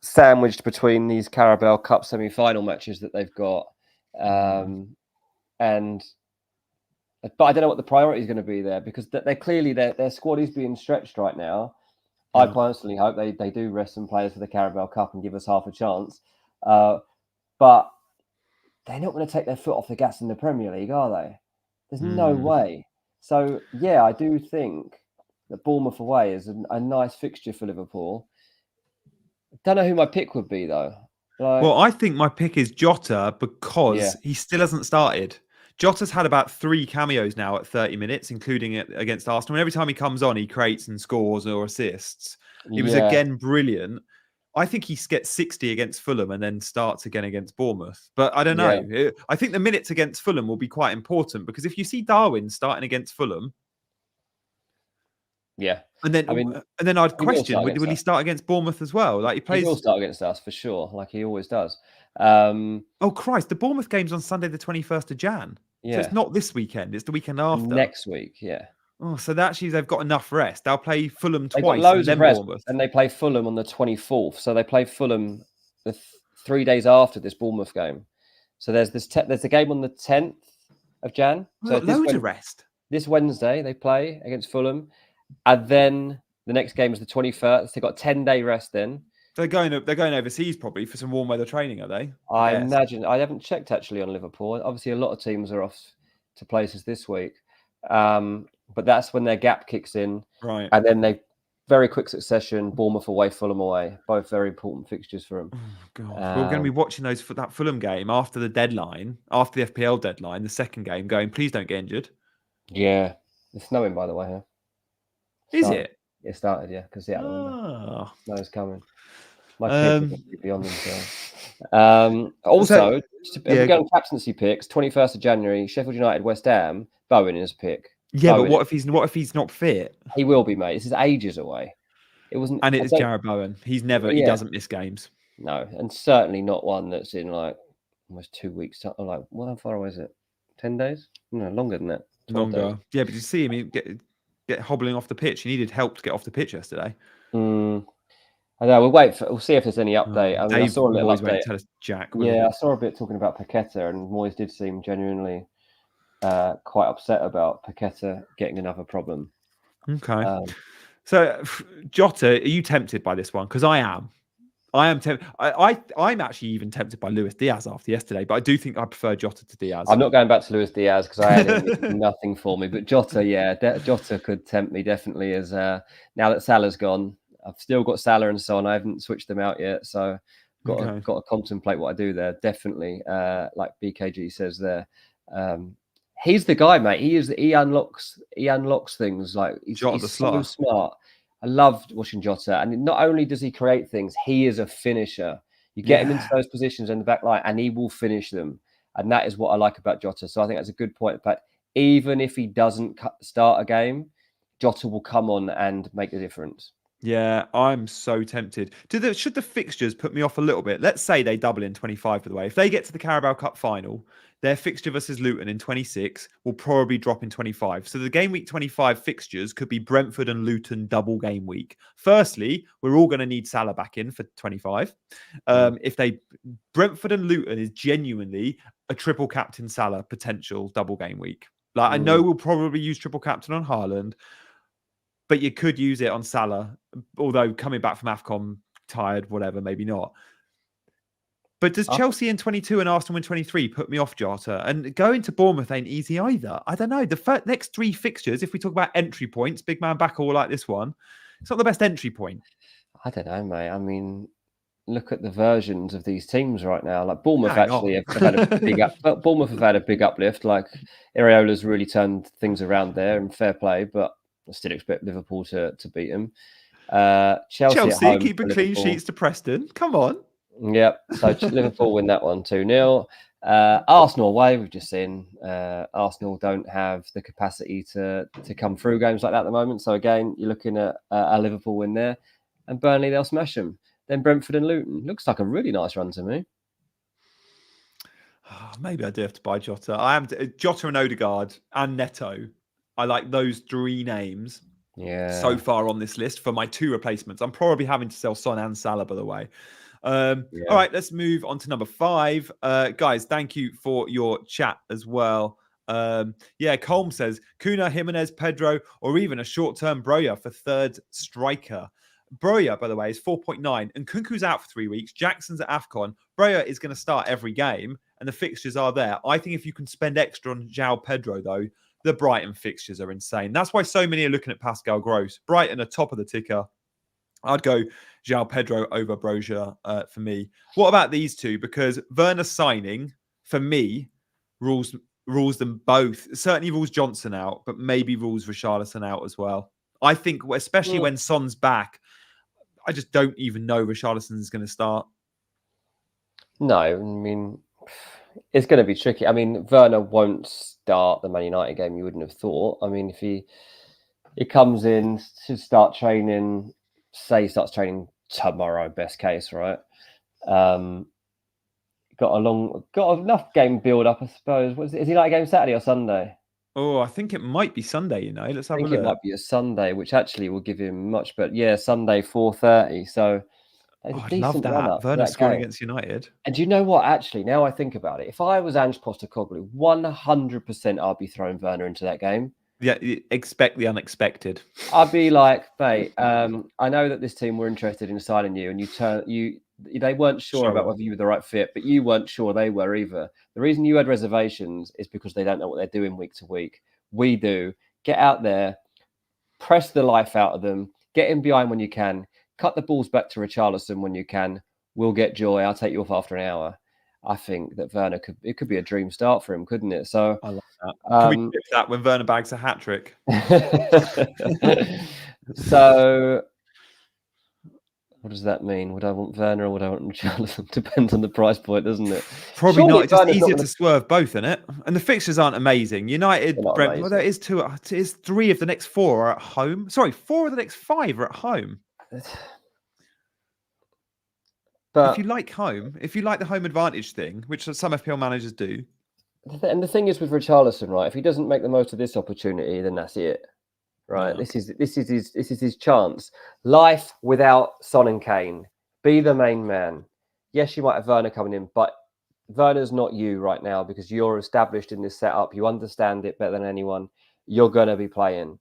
sandwiched between these Carabao Cup semi-final matches that they've got, but I don't know what the priority is going to be there because they're clearly their squad is being stretched right now. I personally hope they do rest some players for the Carabao Cup and give us half a chance, but they're not going to take their foot off the gas in the Premier League, are they? There's no way. So yeah, I do think that Bournemouth away is a nice fixture for Liverpool. Don't know who my pick would be though. Well, I think my pick is Jota because he still hasn't started. Jota's had about 3 cameos now at 30 minutes, including it against Arsenal. And every time he comes on, he creates and scores or assists. He was again brilliant. I think he gets 60 against Fulham and then starts again against Bournemouth. But I don't know. I think the minutes against Fulham will be quite important because if you see Darwin starting against Fulham, and then I'd question, will he start against Bournemouth as well? Like he will start against us for sure, like he always does. Oh Christ, the Bournemouth game's on Sunday the 21st of Jan. So it's not this weekend, it's the weekend after. Next week, Oh, so actually they've got enough rest. They'll play Fulham twice got loads and then of rest, Bournemouth. And they play Fulham on the 24th. So they play Fulham 3 days after this Bournemouth game. So there's there's a game on the 10th of Jan. So loads of rest. This Wednesday they play against Fulham. And then the next game is the 21st. They've got 10-day rest then. They're going overseas probably for some warm weather training, are they? I imagine. I haven't checked actually on Liverpool. Obviously, a lot of teams are off to places this week. But that's when their gap kicks in. Right. And then they very quick succession. Bournemouth away, Fulham away. Both very important fixtures for him. Oh, God. We're going to be watching those for that Fulham game after the deadline, after the FPL deadline, the second game, going, please don't get injured. Yeah. It's snowing, by the way, here. Is it? It started, yeah, because snow's coming. My kids are going to be beyond themselves. Also, if we go on captaincy picks, 21st of January, Sheffield United, West Ham, Bowen is pick. Yeah, Bowen. But what if he's not fit? He will be, mate. This is ages away. It wasn't, and it's Jarrod Bowen. He doesn't miss games. No, and certainly not one that's in like almost 2 weeks. Like, how far away is it? 10 days? No, longer than that. Longer. Days. Yeah, but you see him get hobbling off the pitch. He needed help to get off the pitch yesterday. I know. We'll see if there's any update. I mean, I saw a little update. Tell us, Jack. Yeah, I saw a bit talking about Paqueta, and Moyes did seem genuinely quite upset about Paqueta getting another problem. Okay. So, Jota, are you tempted by this one? Because I am. I'm tempted. I'm actually even tempted by Luis Diaz after yesterday, but I do think I prefer Jota to Diaz. I'm not going back to Luis Diaz because I had nothing for me. But Jota, Jota could tempt me definitely. As now that Salah's gone, I've still got Salah and Son. I haven't switched them out yet, so got to contemplate what I do there. Definitely, like BKG says there. He's the guy, mate. He unlocks things. Like he's so smart. I loved watching Jota, and not only does he create things, he is a finisher. You get him into those positions in the back line, and he will finish them. And that is what I like about Jota. So I think that's a good point. But even if he doesn't start a game, Jota will come on and make the difference. Yeah, I'm so tempted. Should the fixtures put me off a little bit? Let's say they double in 25, by the way. If they get to the Carabao Cup final, their fixture versus Luton in 26 will probably drop in 25. So the game week 25 fixtures could be Brentford and Luton double game week. Firstly, we're all going to need Salah back in for 25. Brentford and Luton is genuinely a triple captain Salah potential double game week. Like I know we'll probably use triple captain on Haaland, but you could use it on Salah, although coming back from AFCON tired, whatever, maybe not. But does Chelsea in 22 and Arsenal in 23 put me off Jota? And going to Bournemouth ain't easy either. I don't know. The next three fixtures, if we talk about entry points, big man back all like this one, it's not the best entry point. I don't know, mate. I mean, look at the versions of these teams right now. Like Bournemouth have had a big Bournemouth have had a big uplift. Like Areola's really turned things around there, and fair play, but I still expect Liverpool to beat him. Chelsea keeping clean sheets to Preston. Come on. Yep. So Liverpool win that one 2-0. Arsenal away, we've just seen. Arsenal don't have the capacity to come through games like that at the moment. So again, you're looking at a Liverpool win there, and Burnley they'll smash them. Then Brentford and Luton looks like a really nice run to me. Maybe I do have to buy Jota. I am Jota and Odegaard and Neto. I like those three names. Yeah. So far on this list for my two replacements. I'm probably having to sell Son and Salah, by the way. All right, let's move on to number 5. Guys, thank you for your chat as well. Colm says Kuna, Jimenez, Pedro, or even a short-term Broja for third striker. Broja, by the way, is 4.9, and Kunku's out for 3 weeks. Jackson's at AFCON. Broja is going to start every game, and the fixtures are there. I think if you can spend extra on João Pedro, though, the Brighton fixtures are insane. That's why so many are looking at Pascal Gross. Brighton are top of the ticker. I'd go João Pedro over Broja for me. What about these two? Because Werner signing, for me, rules them both. Certainly rules Johnson out, but maybe rules Richarlison out as well. I think, especially when Son's back, I just don't even know Richarlison is going to start. No, I mean, it's going to be tricky. I mean, Werner won't start the Man United game, you wouldn't have thought. I mean, if he comes in to start training, say he starts training tomorrow, best case, right? Got enough game build up, I suppose. Is he like a game Saturday or Sunday? Oh, I think it might be Sunday, Let's have a look. It might be a Sunday, which actually will give him much, but Sunday, 4:30. So I'd love that. Werner scoring against United. And do you know what? Actually, now I think about it, if I was Ange Postecoglou, 100% I'd be throwing Werner into that game. Yeah, expect the unexpected. I'd be like, mate, I know that this team were interested in signing you, and they weren't sure about whether you were the right fit, but you weren't sure they were either. The reason you had reservations is because they don't know what they're doing week to week. We do. Get out there, press the life out of them, Get in behind when you can. Cut the balls back to Richarlison when you can. We'll get joy. I'll take you off after an hour. I think that Werner could be a dream start for him, couldn't it? So I like that. Can we flip that when Werner bags a hat trick? So what does that mean? Would I want Werner or would I want Richarlison? Depends on the price point, doesn't it? Probably not. It's just easier to swerve both, isn't it? And the fixtures aren't amazing. United, Brentford. Well, there is two. It is 3 of the next 4 are at home. Sorry, 4 of the next 5 are at home. But if you like the home advantage thing, which some FPL managers do. And the thing is with Richarlison, right? If he doesn't make the most of this opportunity, then that's it. Right. Yeah. This is his chance. Life without Son and Kane. Be the main man. Yes, you might have Werner coming in, but Werner's not you right now because you're established in this setup. You understand it better than anyone. You're gonna be playing.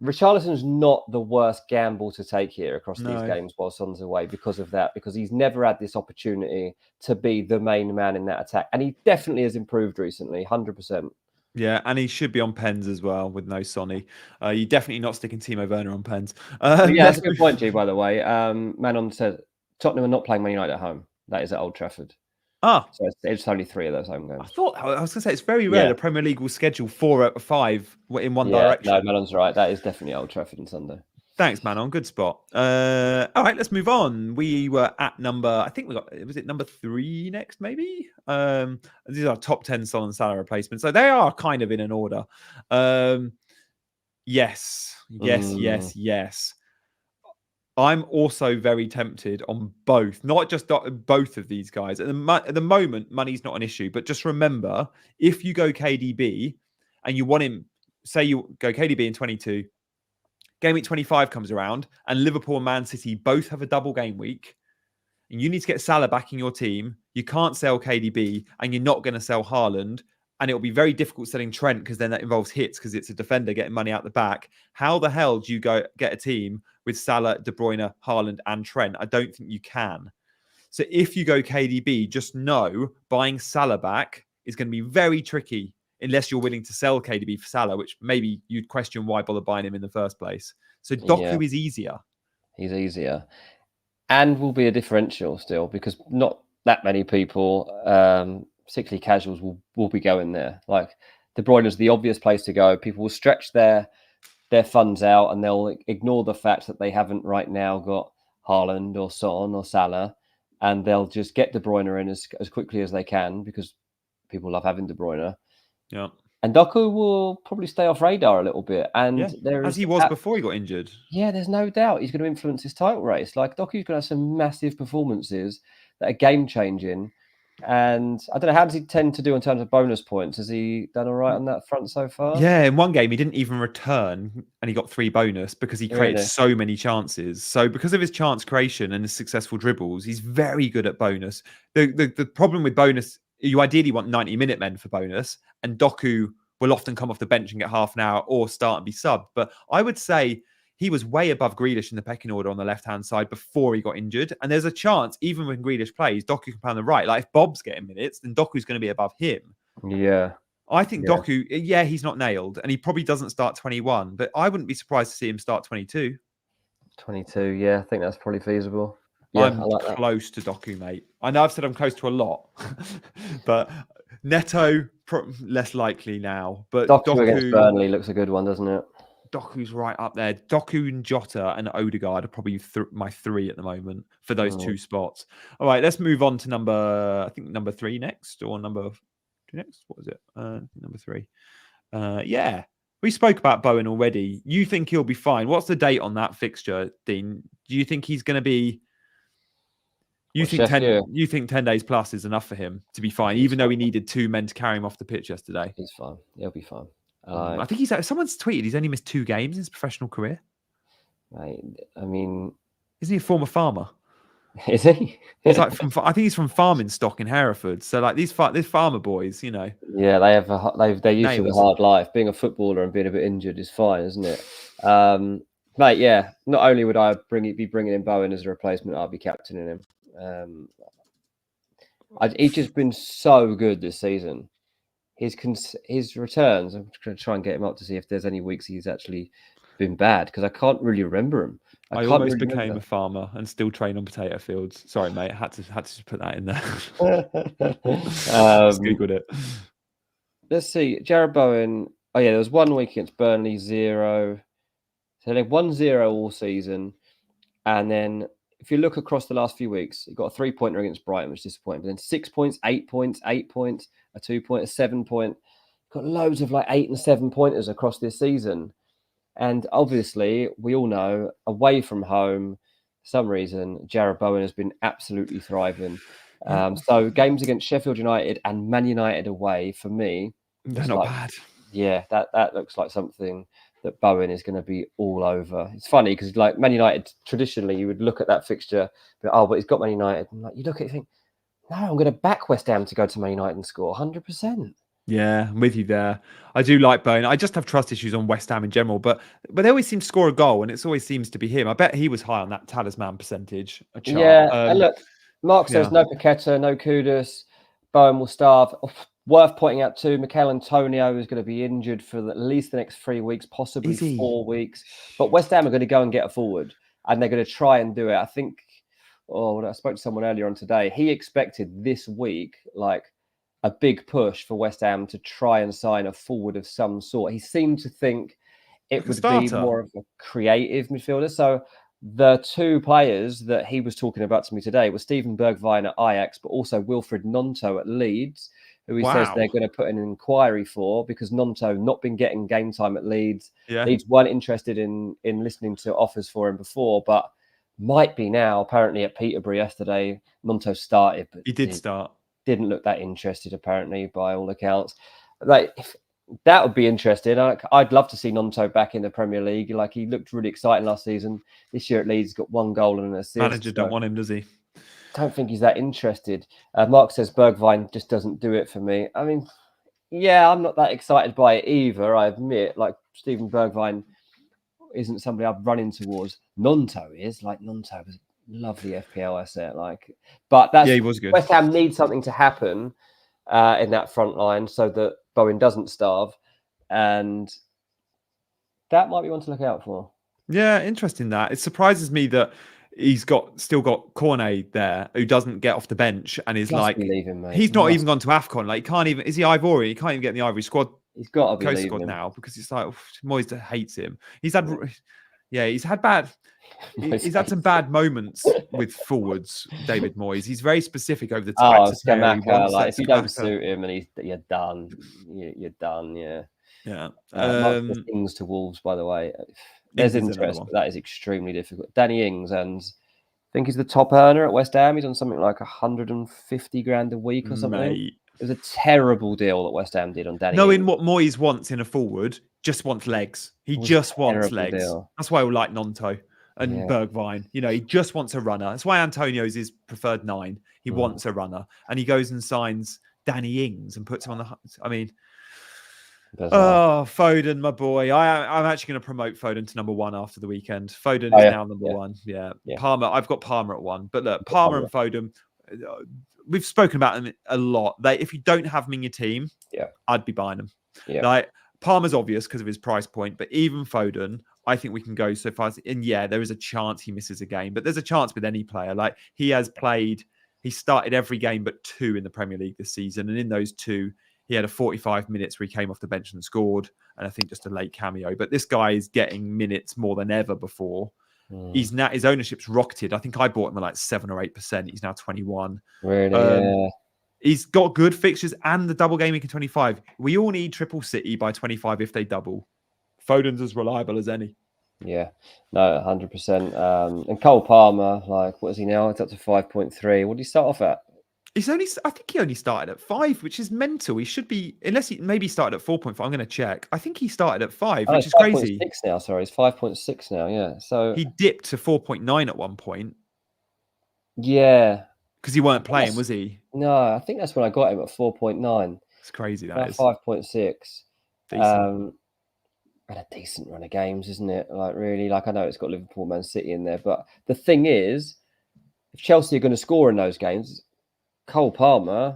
Richarlison's not the worst gamble to take here across these games while Son's away because of that, because he's never had this opportunity to be the main man in that attack. And he definitely has improved recently, 100%. Yeah, and he should be on pens as well with no Sonny. You're definitely not sticking Timo Werner on pens. Yeah, that's a good point, G, by the way. Manon said Tottenham are not playing Man United at home. That is at Old Trafford. So it's only 3 of those home games. I was going to say, it's very rare the Premier League will schedule 4 out of 5 in one direction. No, Manon's right. That is definitely Old Trafford on Sunday. Thanks, Manon. Good spot. All right, let's move on. We were at number 3 next, maybe? These are top 10 Salah and Salah replacements. So they are kind of in an order. Yes. I'm also very tempted on both, not just both of these guys. At the moment, money's not an issue, but just remember, if you go KDB and you want him, say you go KDB in 22, game week 25 comes around and Liverpool and Man City both have a double game week and you need to get Salah back in your team, you can't sell KDB and you're not going to sell Haaland. And it'll be very difficult selling Trent because then that involves hits because it's a defender getting money out the back. How the hell do you go get a team with Salah, De Bruyne, Haaland, and Trent? I don't think you can. So if you go KDB, just know buying Salah back is going to be very tricky unless you're willing to sell KDB for Salah, which maybe you'd question why bother buying him in the first place. So Doku is easier. He's easier. And will be a differential still because not that many people... particularly casuals will be going there. Like De Bruyne is the obvious place to go. People will stretch their funds out and they'll ignore the fact that they haven't right now got Haaland or Son or Salah, and they'll just get De Bruyne in as quickly as they can because people love having De Bruyne. Yeah. And Doku will probably stay off radar a little bit. And as he was before he got injured. Yeah, there's no doubt he's going to influence his title race. Like Doku's going to have some massive performances that are game changing. And I don't know, how does he tend to do in terms of bonus points? Has he done all right on that front so far? Yeah, in one game he didn't even return and he got 3 bonus because he created so many chances. So because of his chance creation and his successful dribbles, he's very good at bonus. The problem with bonus, you ideally want 90-minute men for bonus, and Doku will often come off the bench and get half an hour or start and be subbed. But I would say he was way above Grealish in the pecking order on the left-hand side before he got injured. And there's a chance, even when Grealish plays, Doku can play on the right. Like, if Bob's getting minutes, then Doku's going to be above him. Yeah. I think Doku, he's not nailed. And he probably doesn't start 21. But I wouldn't be surprised to see him start 22. 22, yeah. I think that's probably feasible. Yeah, I'm close to Doku, mate. I know I've said I'm close to a lot. But Neto, less likely now. But Doku against Burnley looks a good one, doesn't it? Doku's right up there. Doku and Jota and Odegaard are probably my 3 at the moment for those 2 spots. All right, let's move on to number 3 next, or number 2 next. What was it? Number 3. We spoke about Bowen already. You think he'll be fine? What's the date on that fixture, Dean? Do you think he's going to be? You think 10 days plus is enough for him to be fine, even though he needed 2 men to carry him off the pitch yesterday? He's fine. He'll be fine. I think someone's tweeted he's only missed 2 games in his professional career. Right. I mean, isn't he a former farmer? Is he? He's like I think he's from farming stock in Hereford. So like these farmer boys, you know. Yeah, they're used to the hard life. Being a footballer and being a bit injured is fine, isn't it? Mate, yeah. Not only would I be bringing in Bowen as a replacement, I'd be captaining him. He's just been so good this season. His returns, I'm going to try and get him up to see if there's any weeks he's actually been bad because I can't really remember him. I almost became a farmer and still train on potato fields. Sorry, mate. I had to put that in there. Just Googled it. Let's see. Jared Bowen. Oh, yeah, there was 1 week against Burnley, 0. So they've 1-0 all season. And then if you look across the last few weeks, he got a 3-pointer against Brighton, which is disappointing. But then 6 points, 8 points, 8 points, a 2-point, a 7-point. Got loads of like 8 and 7-pointers across this season. And obviously, we all know, away from home, for some reason, Jared Bowen has been absolutely thriving. So games against Sheffield United and Man United away, for me, they're not bad. Yeah, that looks like something that Bowen is going to be all over. It's funny because like Man United, traditionally, you would look at that fixture, but he's got Man United. And like you look at it, you think, no, I'm going to back West Ham to go to Man United and score 100%. Yeah, I'm with you there. I do like Bowen. I just have trust issues on West Ham in general, but they always seem to score a goal, and it always seems to be him. I bet he was high on that talisman percentage chart. Yeah, and look, Mark says no Paqueta, no Kudus. Bowen will starve. Worth pointing out too, Mikel Antonio is going to be injured for at least the next 3 weeks, possibly 4 weeks. But West Ham are going to go and get a forward, and they're going to try and do it. I think. I spoke to someone earlier on today. He expected this week, like, a big push for West Ham to try and sign a forward of some sort. He seemed to think it would be more of a creative midfielder. So the 2 players that he was talking about to me today were Steven Bergwijn at Ajax, but also Wilfred Gnonto at Leeds, who he says they're going to put an inquiry for because Gnonto not been getting game time at Leeds. Leeds weren't interested in listening to offers for him before, but might be now. Apparently at Peterborough yesterday, Gnonto started, but he did start. Didn't look that interested, apparently, by all accounts. Like, that would be interesting. I'd love to see Gnonto back in the Premier League. Like, he looked really exciting last season. This year at Leeds, got 1 goal and an assist. Manager don't want him, does he? Don't think he's that interested. Mark says Bergwijn just doesn't do it for me. I mean, yeah, I'm not that excited by it either, I admit. Like, Steven Bergwijn isn't somebody I've run in towards. Gnonto is. Like, Gnonto was lovely FPL asset, but that's he was good. West Ham needs something to happen in that front line so that Bowen doesn't starve, and that might be one to look out for. Yeah, interesting. That it surprises me that he's still got Cornet there, who doesn't get off the bench and is like leaving, he's not even gone to AFCON. Like, he can't even. Is he Ivorian? He can't even get in the Ivory squad. He's got to be squad now because it's like Moyes hates him. He's had bad. He's had some bad moments with forwards, David Moyes. He's very specific over the types of Scamacca, like, if you don't suit him and you're done. You're done, yeah. Yeah. Ings to Wolves, by the way. There's interest, but that is extremely difficult. Danny Ings, and I think he's the top earner at West Ham. He's on something like 150 grand a week or something. Mate. It was a terrible deal that West Ham did on Danny. Knowing what Moyes wants in a forward, just wants legs. He just wants legs. Deal. That's why we like Gnonto and Bergwijn. He just wants a runner. That's why Antonio's his preferred 9. He wants a runner, and he goes and signs Danny Ings and puts him on the. I mean, Foden, my boy. I'm actually going to promote Foden to number 1 after the weekend. Foden is now number 1. Yeah. Palmer. I've got Palmer at 1, but look, Palmer and Foden. We've spoken about them a lot. If you don't have them in your team, I'd be buying them. Yeah. Like, Palmer's obvious because of his price point, but even Foden, I think we can go so far. And there is a chance he misses a game, but there's a chance with any player. Like, he started every game but 2 in the Premier League this season, and in those 2, he had a 45 minutes where he came off the bench and scored, and I think just a late cameo. But this guy is getting minutes more than ever before. He's now, his ownership's rocketed. I think I bought him at like 7 or 8%. He's now 21. Really? He's got good fixtures and the double game week in 25. We all need triple City by 25 if they double. Foden's as reliable as any. Yeah, no, 100%. And Cole Palmer, like, what is he now? It's up to 5.3. What did he start off at? I think he only started at 5, which is mental. He should be, unless he maybe started at 4.5. I'm going to check. I think he started at 5, which is crazy. 5.6 now. Sorry, it's 5.6 now. Yeah, so he dipped to 4.9 at one point. Yeah, because he weren't playing, was he? No, I think that's when I got him at 4.9. It's crazy. That is 5.6. And a decent run of games, isn't it? Like, really, like, I know it's got Liverpool, Man City in there, but the thing is, if Chelsea are going to score in those games, Cole Palmer,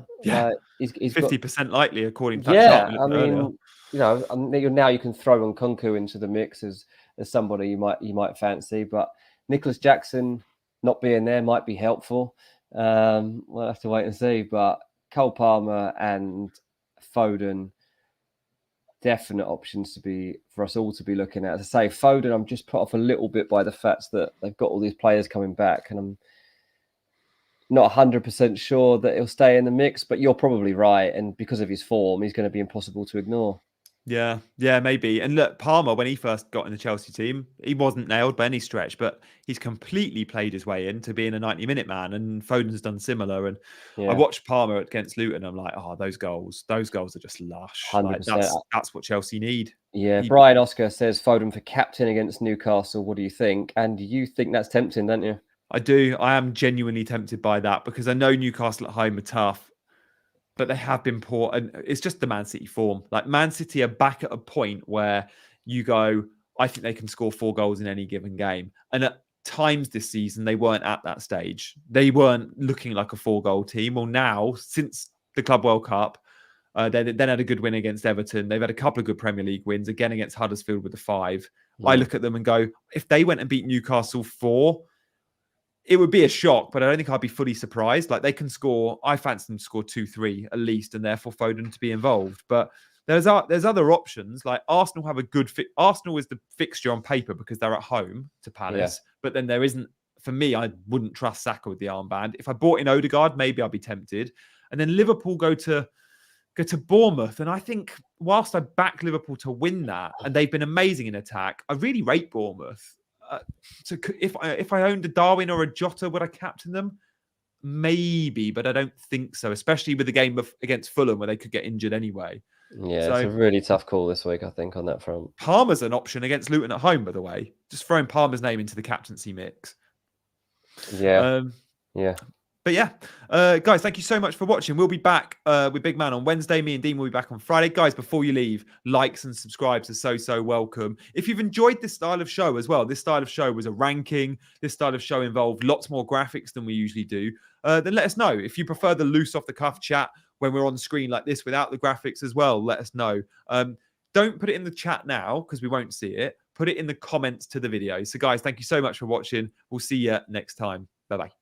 he's 50% likely according to that chart. I mean, now you can throw Nkunku into the mix as as somebody you might fancy. But Nicholas Jackson not being there might be helpful. We'll have to wait and see. But Cole Palmer and Foden, definite options for us all to be looking at. As I say, Foden, I'm just put off a little bit by the fact that they've got all these players coming back, and I'm not 100% sure that he'll stay in the mix, but you're probably right. And because of his form, he's going to be impossible to ignore. Yeah, maybe. And look, Palmer, when he first got in the Chelsea team, he wasn't nailed by any stretch, but he's completely played his way into being a 90-minute man, and Foden's done similar. And I watched Palmer against Luton. I'm like, oh, those goals are just lush. 100%. Like, that's what Chelsea need. Yeah, Brian Oscar says Foden for captain against Newcastle. What do you think? And you think that's tempting, don't you? I do. I am genuinely tempted by that because I know Newcastle at home are tough, but they have been poor. And it's just the Man City form. Like, Man City are back at a point where you go, I think they can score 4 goals in any given game. And at times this season, they weren't at that stage. They weren't looking like a 4-goal team. Well, now, since the Club World Cup, they then had a good win against Everton. They've had a couple of good Premier League wins, again against Huddersfield with the 5. I look at them and go, if they went and beat Newcastle 4, it would be a shock, but I don't think I'd be fully surprised. Like, they can score, I fancy them to score 2-3 at least, and therefore Foden to be involved. But there's other options. Like, Arsenal have a good fit. Arsenal is the fixture on paper because they're at home to Palace. Yeah. But then there isn't, for me, I wouldn't trust Saka with the armband. If I bought in Odegaard, maybe I'd be tempted. And then Liverpool go to Bournemouth. And I think whilst I back Liverpool to win that, and they've been amazing in attack, I really rate Bournemouth. So if I owned a Darwin or a Jota, would I captain them? Maybe, but I don't think so, especially with the game against Fulham where they could get injured anyway. Yeah, so, it's a really tough call this week, I think, on that front. Palmer's an option against Luton at home, by the way. Just throwing Palmer's name into the captaincy mix. Yeah. But yeah, guys, thank you so much for watching. We'll be back with Big Man on Wednesday. Me and Dean will be back on Friday. Guys, before you leave, likes and subscribes are so welcome. If you've enjoyed this style of show as well, this style of show was a ranking. This style of show involved lots more graphics than we usually do. Then let us know. If you prefer the loose off the cuff chat when we're on screen like this without the graphics as well, let us know. Don't put it in the chat now because we won't see it. Put it in the comments to the video. So guys, thank you so much for watching. We'll see you next time. Bye-bye.